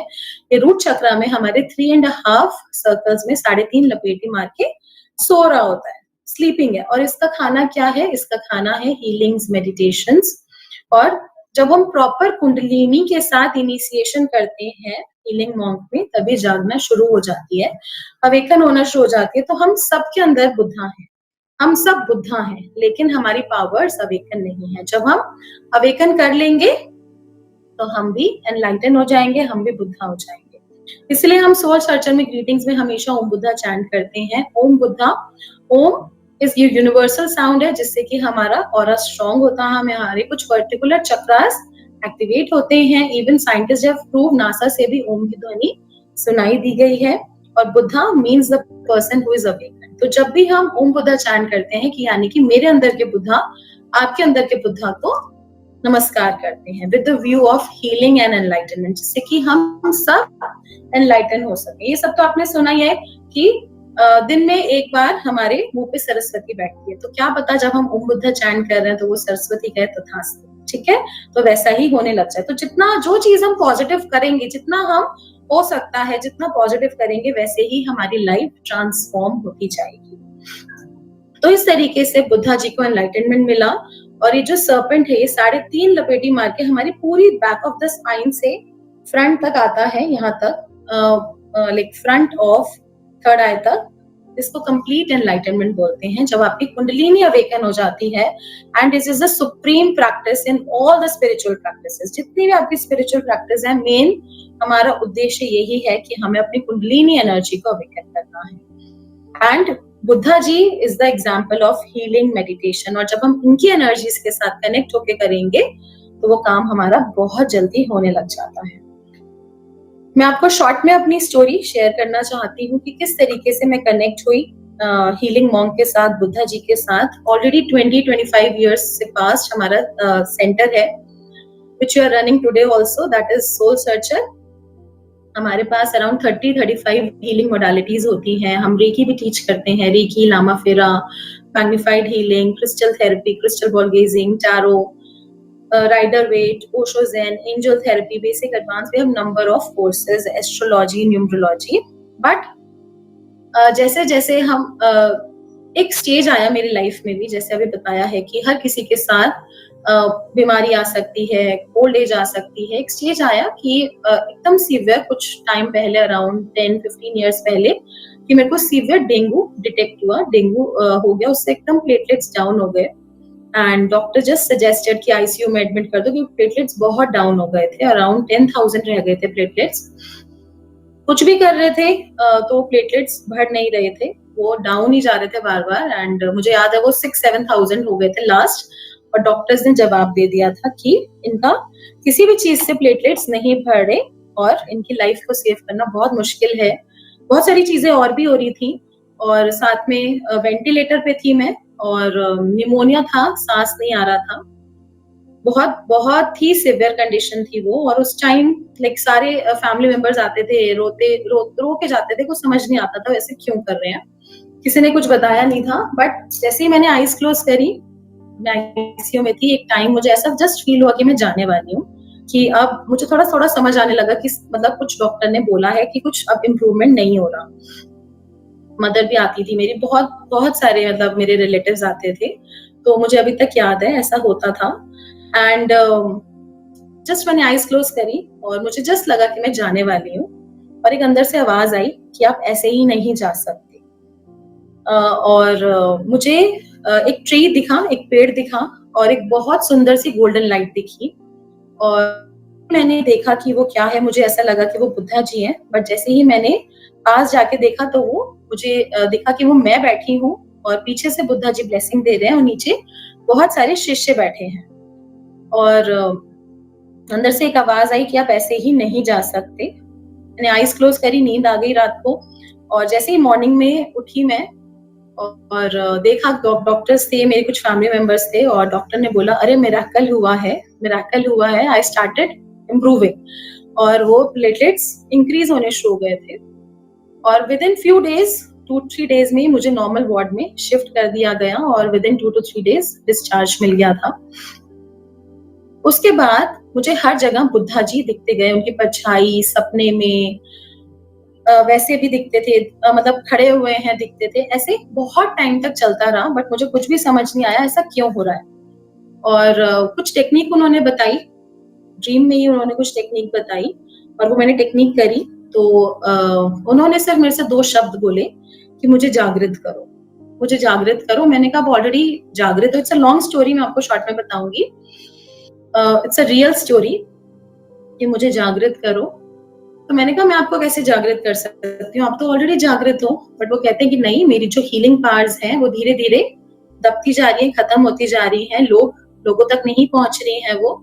ये रूट चक्रा में हमारे 3.5 सर्कल्स में 3.5 लपेटे मार के सो रहा होता है, स्लीपिंग है. और इसका खाना क्या है? इसका खाना है हीलिंग्स, मेडिटेशंस. और जब हम प्रॉपर कुंडलिनी के साथ इनिशिएशन करते हैं हीलिंग मॉन्क में, तभी जागना शुरू हो जाती है, अवेकन होना शुरू हो जाती है. तो हम सबके अंदर बुद्धा है, हम सब बुद्धा हैं, लेकिन हमारी पावर्स अवेकन नहीं है. जब हम अवेकन कर लेंगे तो हम भी एनलाइटन हो जाएंगे, हम भी बुद्धा हो जाएंगे. इसलिए हम सोल सर्चर में ग्रीटिंग्स में हमेशा ओम बुद्धा चैंट करते हैं. ओम बुद्धा, ओम इस ये यूनिवर्सल साउंड है जिससे कि हमारा ऑरा स्ट्रॉन्ग होता है, हमारे कुछ पर्टिकुलर चक्रास एक्टिवेट होते हैं. Even scientist have prove, NASA से भी ओम की ध्वनि सुनाई दी गई है. और Buddha means the person who is awaken. तो जब भी हम ओम बुद्धा चैंट करते हैं कि यानी कि मेरे अंदर के बुद्धा आपके अंदर के बुद्धा को नमस्कार करते हैं with the view of healing and enlightenment, जिससे कि हम सब एनलाइटन हो सके. ये सब तो आपने सुना ही है कि दिन में एक बार हमारे मुंह पे सरस्वती बैठती है. तो क्या पता जब हम ओम बुद्धा चैंट कर रहे हैं तो वो सरस्वती कहे तथास्तु. ठीक है, तो वैसा ही होने लग जाए. तो जितना जो चीज हम पॉजिटिव करेंगे, जितना हम हो सकता है जितना पॉजिटिव करेंगे, वैसे ही हमारी लाइफ ट्रांसफॉर्म होती जाएगी. तो इस तरीके से बुद्धा जी को एनलाइटनमेंट मिला. और ये जो सर्पेंट है, ये 3.5 लपेटी मार के हमारी पूरी बैक ऑफ द स्पाइन से फ्रंट तक आता है, यहाँ तक लाइक फ्रंट ऑफ थर्ड आई तक. इसको कंप्लीट एनलाइटनमेंट बोलते हैं, जब आपकी कुंडलिनी अवेकन हो जाती है. And this is the supreme practice in all the spiritual practices. जितनी भी आपकी स्पिरिचुअल प्रैक्टिस है, मेन हमारा उद्देश्य यही है कि हमें अपनी कुंडलिनी एनर्जी को अवेकन करना है. And Buddha ji is the example of healing meditation. और जब हम उनकी एनर्जीज के साथ कनेक्ट होके करेंगे तो वो काम हमारा बहुत जल्दी होने लग जाता है. मैं आपको शॉर्ट में अपनी स्टोरी शेयर करना चाहती हूँ कि किस तरीके से मैं कनेक्ट हुई हीलिंग मॉन्क के साथ, बुद्धा जी के साथ ऑलरेडी 20-25 years से पास्ट हमारा सेंटर है, which you are running today also, that is Soul Searcher. हमारे पास अराउंड 30-35 हीलिंग मोडालिटीज होती हैं. हम रेकी भी टीच करते हैं, reiki, Lama Fera, magnified healing, crystal therapy, crystal ball gazing, tarot, rider waite, Osho zen, angel therapy, basic advance. We have number of courses, astrology, numerology. But जैसे जैसे हम एक स्टेज आया मेरी लाइफ में भी, जैसे अभी बताया है कि हर किसी के साथ बीमारी आ सकती है, ओल्ड एज आ सकती है. एक स्टेज आया कि एकदम सीवियर, कुछ टाइम पहले अराउंड 10-15 years पहले, कि मेरे को सीवियर डेंगू डिटेक्ट हुआ. डेंगू हो गया, उससे एकदम प्लेटलेट्स डाउन हो गए एंड डॉक्टर जस्ट सजेस्टेड कि आईसीयू में एडमिट कर दो, क्योंकि प्लेटलेट्स बहुत डाउन हो गए थे. अराउंड 10,000 रह गए थे प्लेटलेट्स. कुछ भी कर रहे थे तो प्लेटलेट्स बढ़ नहीं रहे थे, वो डाउन ही जा रहे थे बार बार. एंड मुझे याद है वो 6-7,000 हो गए थे लास्ट. और डॉक्टर्स ने जवाब दे दिया था कि इनका किसी भी चीज से प्लेटलेट्स नहीं बढ़ रहे और इनकी लाइफ को सेव करना बहुत मुश्किल है. बहुत सारी चीजें और भी हो रही थी, और साथ में वेंटिलेटर पे थी मैं, और निमोनिया था, सांस नहीं आ रहा था. बहुत बहुत ही सिवियर कंडीशन थी वो. और उस टाइम लाइक सारे फैमिली मेंबर्स आते थे, रो के जाते थे, कुछ समझ नहीं आता था वैसे क्यों कर रहे हैं. किसी ने कुछ बताया नहीं था. बट जैसे ही मैंने आईज क्लोज करी, मैं आईसीयू में थी, एक टाइम मुझे ऐसा जस्ट फील हुआ कि मैं जाने वाली हूँ, कि अब मुझे थोड़ा थोड़ा समझ आने लगा कि मतलब कुछ डॉक्टर ने बोला है कि कुछ अब इम्प्रूवमेंट नहीं हो रहा. मदर भी आती थी मेरी, बहुत बहुत सारे मतलब मेरे रिलेटिव्स आते थे. तो मुझे अभी तक याद है ऐसा होता था. एंड जस्ट मैंने आईज क्लोज करी और मुझे जस्ट लगा कि मैं जाने वाली हूँ, और एक अंदर से आवाज आई कि आप ऐसे ही नहीं जा सकते. और मुझे एक ट्री दिखा, एक पेड़ दिखा, और एक बहुत सुंदर सी गोल्डन लाइट दिखी. और मैंने देखा कि वो क्या है. मुझे ऐसा लगा कि वो बुद्धा जी हैं. बट जैसे ही मैंने पास जाके देखा तो वो मुझे दिखा कि वो मैं बैठी हूँ, और पीछे से बुद्धा जी ब्लेसिंग दे रहे हैं, और नीचे बहुत सारे शिष्य बैठे हैं. और अंदर से एक आवाज आई कि आप ऐसे ही नहीं जा सकते. मैंने आईज क्लोज करी, नींद आ गई रात को. और जैसे ही मॉर्निंग में उठी मैं और देखा, डॉक्टर्स थे, मेरे कुछ फैमिली मेंबर्स थे, और डॉक्टर ने बोला अरे मिरेकल हुआ है, मिरेकल हुआ है. आई स्टार्टेड इम्प्रूविंग, और वो प्लेटलेट्स इंक्रीज होने शुरू हो गए थे. और with in few days, 2-3 days में मुझे नॉर्मल वार्ड में शिफ्ट कर दिया गया, और विद इन 2-3 days डिस्चार्ज मिल गया था. उसके बाद मुझे हर जगह बुद्धा जी दिखते गए, उनकी परछाई सपने में वैसे भी दिखते थे, मतलब खड़े हुए हैं दिखते थे. ऐसे बहुत टाइम तक चलता रहा, बट मुझे कुछ भी समझ नहीं आया ऐसा क्यों हो रहा है. और कुछ टेक्निक उन्होंने बताई, ड्रीम में ही उन्होंने कुछ टेक्निक बताई, और वो मैंने टेक्निक करी. तो उन्होंने सिर्फ मेरे से 2 शब्द बोले कि मुझे जागृत करो, मुझे जागृत करो. मैंने कहा ऑलरेडी जागृत हो. इट्स अ लॉन्ग स्टोरी, मैं आपको शॉर्ट में बताऊंगी. इट्स अ रियल स्टोरी कि मुझे जागृत करो. तो मैंने कहा मैं आपको कैसे जागृत कर सकती हूँ, आप तो ऑलरेडी जागृत हो. बट वो कहते हैं कि नहीं, मेरी जो हीलिंग पावर्स हैं वो धीरे धीरे दबती जा रही है, खत्म होती जा रही है, लोगों तक नहीं पहुंच रही है वो.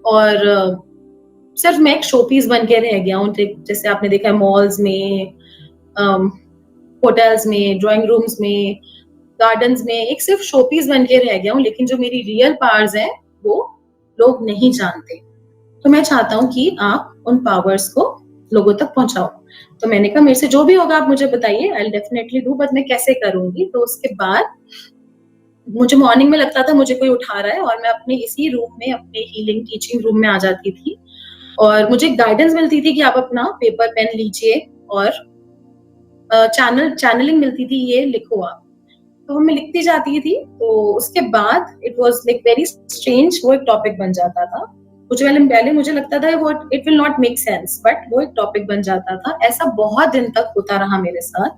और सिर्फ मैं एक शोपीस बन के रह गया हूँ. जैसे आपने देखा है मॉल्स में, होटल्स में, ड्राइंग रूम्स में, गार्डन्स में, एक सिर्फ शोपीस बन के रह गया हूँ. लेकिन जो मेरी रियल पावर्स हैं वो लोग नहीं जानते. तो मैं चाहता हूँ कि आप उन पावर्स को लोगों तक पहुंचाओ. तो मैंने कहा मेरे से जो भी होगा आप मुझे बताइए, I will definitely do, but मैं कैसे करूंगी. तो उसके बाद मुझे मॉर्निंग में लगता था मुझे कोई उठा रहा है, और मैं अपने इसी रूम में, अपने हीलिंग टीचिंग रूम में आ जाती थी, और मुझे गाइडेंस मिलती थी कि आप अपना पेपर पेन लीजिए, और चैनलिंग मिलती थी, ये लिखो आप. तो मैं लिखती जाती थी. तो उसके बाद it was like very strange, वो एक टॉपिक बन जाता था. कुछ पहले मुझे लगता था वो it will not make sense, but वो एक टॉपिक बन जाता था. ऐसा बहुत दिन तक होता रहा मेरे साथ.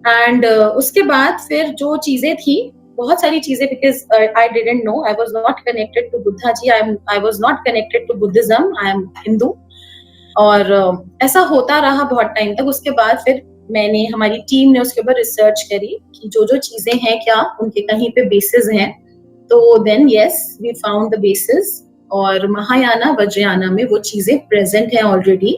एंड उसके बाद फिर जो चीजें थी, बहुत सारी चीजें, because I didn't know, I was not connected to Buddha ji, I was not connected to Buddhism, I am Hindu. और ऐसा होता रहा बहुत टाइम तक. उसके बाद फिर हमारी टीम ने उसके ऊपर रिसर्च करी कि जो जो चीजें हैं क्या उनके कहीं पे बेसिस हैं. तो then yes, we found the basis, और महायाना वज्रयाना में वो चीजें प्रेजेंट है ऑलरेडी.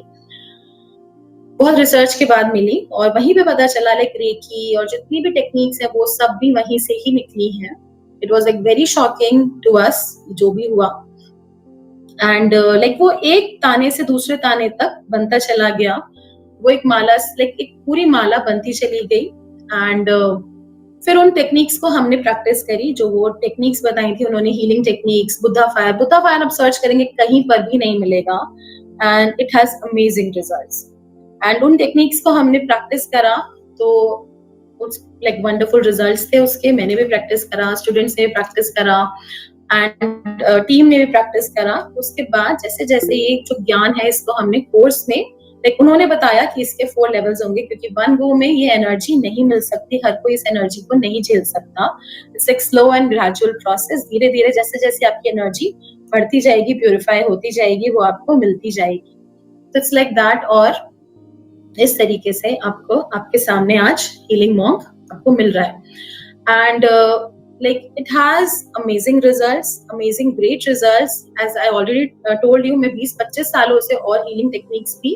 बहुत रिसर्च के बाद मिली और वहीं पे पता चला लाइक रेकी और जितनी भी टेक्निक्स है वो सब भी वहीं से ही निकली हैं. It was like very shocking to us जो भी हुआ. एंड लाइक वो एक ताने से दूसरे ताने तक बनता चला गया. वो एक माला लाइक एक पूरी माला बनती चली गई. एंड फिर उन टेक्निक्स को हमने प्रैक्टिस करी जो वो टेक्निक्स बताई थी उन्होंने, हीलिंग टेक्निक्स. बुद्धा फायर आप सर्च करेंगे कहीं पर भी नहीं मिलेगा. And it has amazing results. And उन टेक्निक्स को हमने प्रैक्टिस करा तो लाइक वंडरफुल रिजल्ट्स थे उसके. मैंने भी प्रैक्टिस करा, स्टूडेंट्स ने भी प्रैक्टिस करा एंड टीम ने भी प्रैक्टिस करा. उसके बाद जैसे जैसे ये जो ज्ञान है इसको हमने कोर्स में लाइक उन्होंने बताया कि इसके 4 लेवल्स होंगे क्योंकि वन गो में ये एनर्जी नहीं मिल सकती, हर कोई इस एनर्जी को नहीं झेल सकता. इट्स एक स्लो एंड ग्रेजुअल प्रोसेस. धीरे धीरे जैसे जैसे आपकी एनर्जी बढ़ती जाएगी, प्यूरिफाई होती जाएगी, वो आपको मिलती जाएगी. तो इट्स लाइक दैट. और इस तरीके से आपको आपके सामने आज हीलिंग मॉन्क आपको मिल रहा है. And like it has amazing results, amazing great results. As I already told you, मैं 20-25 सालों से और हीलिंग टेक्निक्स भी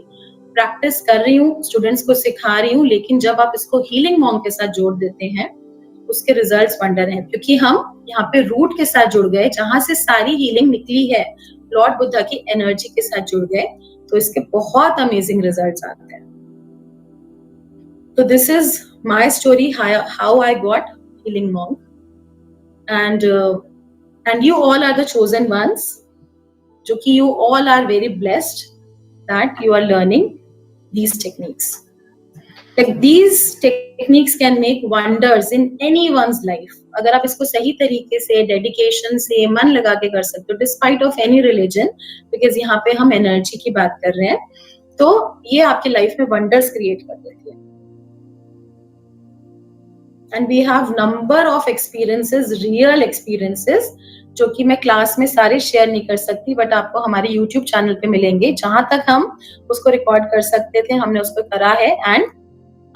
प्रैक्टिस कर रही हूँ, स्टूडेंट्स को सिखा रही हूँ. लेकिन जब आप इसको हीलिंग मॉन्क के साथ जोड़ देते हैं उसके रिजल्ट्स वंडर हैं क्योंकि हम यहाँ पे रूट के साथ जुड़ गए जहां से सारी हीलिंग निकली है, लॉर्ड बुद्धा की एनर्जी के साथ जुड़ गए. तो इसके बहुत अमेजिंग रिजल्ट्स आते हैं. So this is my story, how I got healing monk, and you all are the chosen ones. जो कि you all are very blessed that you are learning these techniques. Like these techniques can make wonders in anyone's life. अगर आप इसको सही तरीके से, dedication से, मन लगा के कर सकते हो, despite of any religion, because यहाँ पे हम एनर्जी की बात कर रहे हैं, तो ये आपकी लाइफ में वंडर्स क्रिएट कर देती है. And we have number of experiences, real experiences, जो कि मैं क्लास में सारे शेयर नहीं कर सकती, बट आपको हमारे YouTube चैनल पे मिलेंगे जहां तक हम उसको रिकॉर्ड कर सकते थे हमने उसको करा है. एंड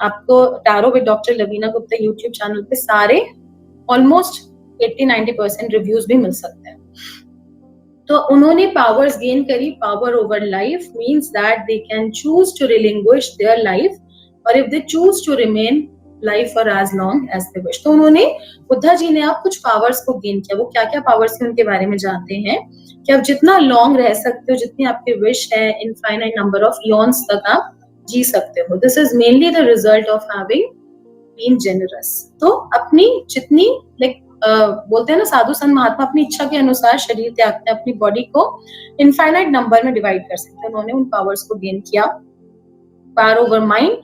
आपको tarot with doctor Lavina Gupta YouTube channel पे सारे ऑलमोस्ट 80-90% रिव्यूज भी मिल सकते हैं. तो उन्होंने पावर्स गेन करी. Power over life means that they can choose to relinquish their life, और if they choose to remain life for as long as they wish. तो उन्होंने, बुद्धा जी ने आप कुछ पावर्स को गेन किया. वो क्या क्या पावर्स थे उनके बारे में जानते हैं कि आप जितना लॉन्ग रह सकते हो, जितनी आपकी विश है, इनफाइनाइट नंबर ऑफ ईयर्स तक आप जी सकते हो. This is mainly the result of having been generous. तो अपनी जितनी लाइक बोलते हैं ना साधु संत महात्मा, अपनी इच्छा के अनुसार शरीर त्यागते हैं, अपनी बॉडी को इनफाइनाइट नंबर में डिवाइड कर सकते हैं. उन्होंने उन पावर्स को गेन किया. Power over mind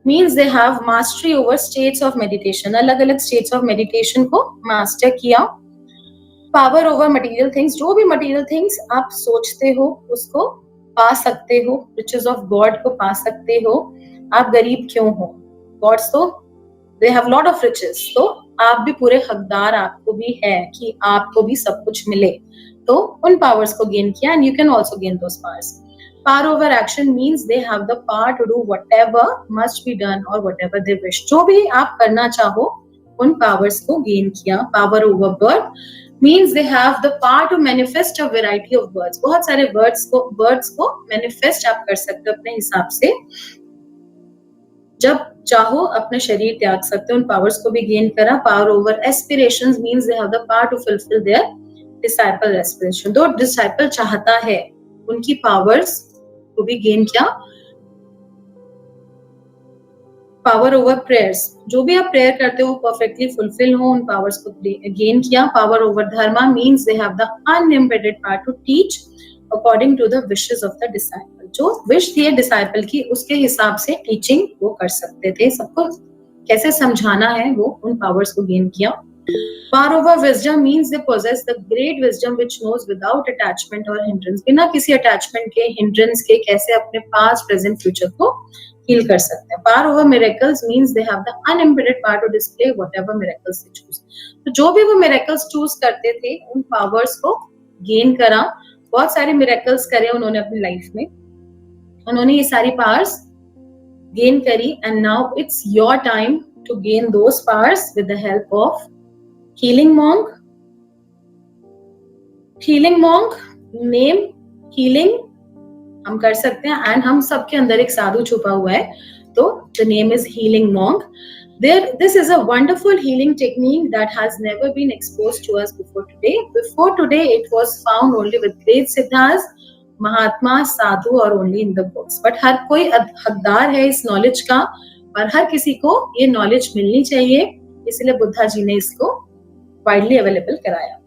means they have mastery over states of meditation. अलग अलग states of meditation को master किया. Power over material things, जो भी material things आप सोचते हो उसको पा सकते हो. Riches of God को पा सकते हो. आप गरीब क्यों हो? Gods तो they have lot of riches. तो आप भी पूरे हकदार आपको भी है कि आपको भी सब कुछ मिले. तो उन powers को gain किया and you can also gain those powers. Power over action means they have the power to do whatever must be done or whatever they wish. जो भी आप करना चाहो उन powers को gain किया. Power over birth means they have the power to manifest a variety of words. बहुत सारे words को manifest आप कर सकते हो अपने हिसाब से. जब चाहो अपना शरीर त्याग सकते हो. उन powers को भी gain करा. Power over aspirations means they have the power to fulfill their disciple aspiration. दो disciple चाहता है उनकी powers को भी गेन किया. पावर ओवर प्रेयर्स, जो भी आप प्रेयर करते हो परफेक्टली फुलफिल हो, उन पावर्स को गेन किया. Power over dharma means they have the unlimited power to teach according to the wishes of the disciple. जो विश थी डिसाइपल की उसके हिसाब से टीचिंग वो कर सकते थे. सबको कैसे समझाना है वो उन पावर्स को गेन किया. Power over wisdom means they possess the great wisdom which knows without attachment or hindrance. बिना किसी attachment के, hindrance के कैसे अपने past, present, future को heal कर सकते हैं. Power over miracles means they have the unimpeded power to display whatever miracles they choose. तो जो भी वो miracles choose करते थे उन powers को gain करा. बहुत सारे miracles करे उन्होंने अपनी life में. उन्होंने ये सारी powers gain करी and now it's your time to gain those powers with the help of healing monk. Healing monk name healing हम कर सकते हैं, एंड हम सबके अंदर एक साधु छुपा हुआ है, तो the name is healing monk. This is a wonderful healing technique that has never been exposed to us before today. Before today, it was found only with great siddhas, महात्मा, साधु और only in the books. But हर कोई हकदार है इस knowledge का, और हर किसी को ये नॉलेज मिलनी चाहिए, इसलिए बुद्धा जी ने इसको वाइडली अवेलेबल कराया.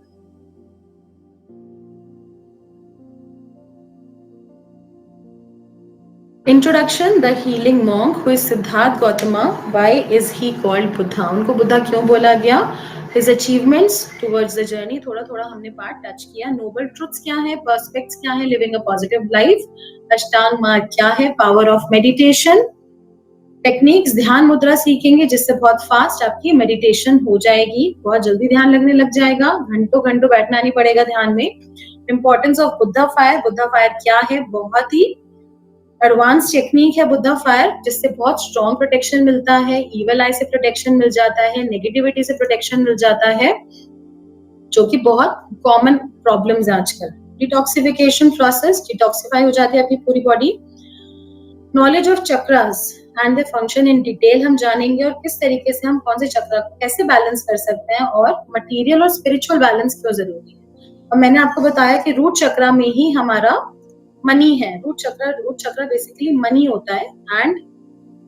Introduction. The healing monk, who is Siddharth Gautama. Why is he called Buddha? उनको बुद्धा क्यों बोला गया? His achievements towards the journey. थोड़ा थोड़ा हमने पार्ट टच किया. Noble truths क्या है? Perspectives क्या है? Living a positive life. अष्टांग मार्ग क्या है? Power of meditation. टेक्निक्स, ध्यान मुद्रा सीखेंगे जिससे बहुत फास्ट आपकी मेडिटेशन हो जाएगी, बहुत जल्दी ध्यान लगने लग जाएगा, घंटों घंटों बैठना नहीं पड़ेगा ध्यान में. Importance of Buddha fire. Buddha fire क्या है? बहुत ही एडवांस टेक्निक है बुद्धा फायर, जिससे बहुत स्ट्रॉन्ग प्रोटेक्शन मिलता है, इविल आई से प्रोटेक्शन मिल जाता है, नेगेटिविटी से प्रोटेक्शन मिल जाता है, जो कि बहुत कॉमन प्रॉब्लम्स है आजकल. डिटॉक्सिफिकेशन प्रोसेस, डिटॉक्सिफाई हो जाती है आपकी पूरी body. Knowledge of chakras and the function in detail हम जानेंगे, और किस तरीके से हम कौन से चक्र को कैसे बैलेंस कर सकते हैं, और मटेरियल और स्पिरिचुअल बैलेंस क्यों जरूरी है. और मैंने आपको बताया कि रूट चक्रा में ही हमारा मनी है. रूट चक्र बेसिकली मनी होता है, एंड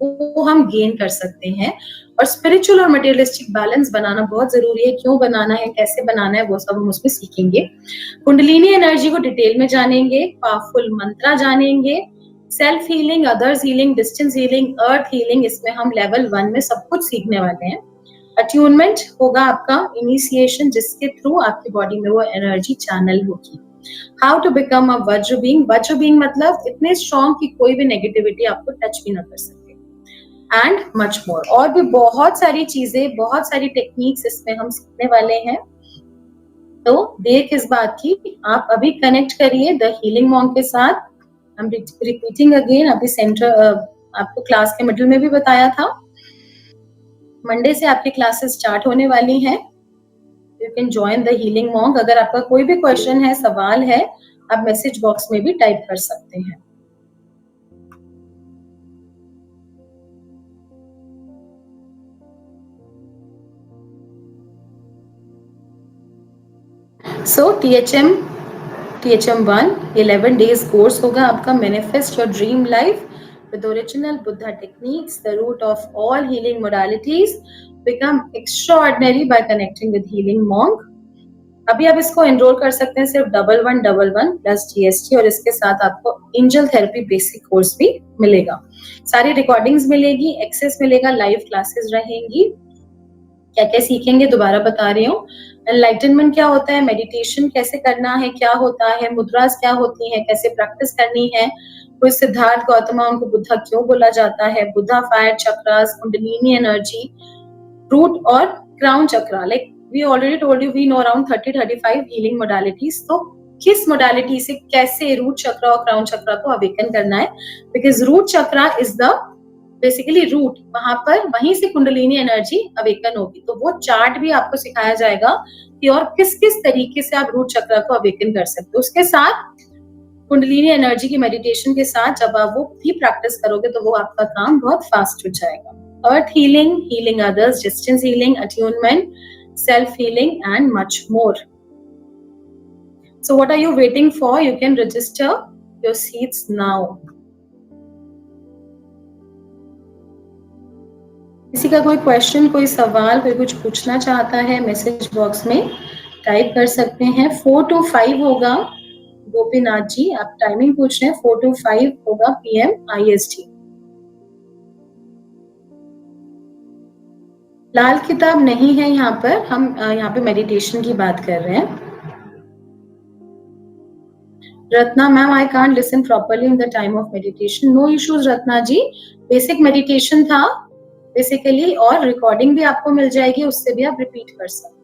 वो हम गेन कर सकते हैं. और स्पिरिचुअल और मटेरियलिस्टिक बैलेंस बनाना बहुत जरूरी है. क्यों बनाना है, कैसे बनाना है, वो सब हम उसमें सीखेंगे. कुंडलिनी एनर्जी को डिटेल में जानेंगे, पावरफुल मंत्रा जानेंगे, self healing, others healing, distance healing, earth healing, इसमें हम लेवल 1 में सब कुछ सीखने वाले हैं. अट्यूनमेंट होगा आपका इनिशिएशन, जिसके थ्रू आपकी बॉडी में वो एनर्जी चैनल होगी. हाउ टू बिकम अ वज्र बीइंग. वज्र बीइंग मतलब इतने स्ट्रॉन्ग कि कोई भी नेगेटिविटी आपको टच भी ना कर सके, एंड मच मोर. और भी बहुत सारी चीजें, बहुत सारी टेक्निक्स इसमें हम सीखने वाले हैं. तो देर किस बात की, आप अभी कनेक्ट करिए द हीलिंग मॉन्क के साथ. I'm repeating again, अभी सेंटर आपको क्लास के मिडिल में भी बताया था, मंडे से आपकी क्लासेस स्टार्ट होने वाली हैं. You can join the healing monk. अगर आपका कोई भी क्वेश्चन है, सवाल है, आप मैसेज बॉक्स में भी टाइप कर सकते हैं. सो THM1 11 days कोर्स होगा आपका. Manifest your dream life with original Buddha techniques, the root of all healing modalities, become extraordinary by connecting with healing monk. अभी आप इसको एनरोल कर सकते हैं सिर्फ 1111 प्लस GST, और इसके साथ आपको एंजल थेरेपी बेसिक कोर्स भी मिलेगा. सारी रिकॉर्डिंग्स मिलेगी, एक्सेस मिलेगा, लाइव क्लासेस रहेंगी. क्या क्या सीखेंगे दोबारा बता रही हूँ. एनलाइटनमेंट क्या होता है, मेडिटेशन कैसे करना है, क्या होता है, मुद्रास क्या होती है, कैसे प्रैक्टिस करनी है, कोई सिद्धार्थ गौतमा, उनको बुद्धा क्यों बोला जाता है, Buddha fire chakras, kundalini energy, root और crown chakra. Like we already told you, we know around 30-35 healing modalities. तो किस मोडालिटी से कैसे रूट चक्रा और क्राउन चक्रा को अवेकन करना है, because root chakra is the basically root, वहां पर वहीं से कुंडलिनी एनर्जी अवेकन होगी. तो वो चार्ट भी आपको सिखाया जाएगा कि और किस किस तरीके से आप रूट चक्रा को अवेकन कर सकते हो. उसके साथ कुंडलिनी एनर्जी की मेडिटेशन के साथ जब आप वो भी प्रैक्टिस करोगे तो वो आपका काम बहुत फास्ट हो जाएगा. Earth healing, healing others, distance healing, attunement, self healing and much more. So what are you waiting for? You can register your seats now. किसी का कोई क्वेश्चन, कोई सवाल, कोई कुछ पूछना चाहता है, मैसेज बॉक्स में टाइप कर सकते हैं. 4 to 5 होगा. गोपीनाथ जी आप टाइमिंग पूछ रहे हैं. 4 to 5 होगा PM IST. लाल किताब नहीं है यहाँ पर, हम यहाँ पे मेडिटेशन की बात कर रहे हैं. Ratna ma'am, I can't listen properly in the time of meditation. No issues Ratna ji, basic meditation था बेसिकली, और रिकॉर्डिंग भी आपको मिल जाएगी, उससे भी आप रिपीट कर सकते हैं.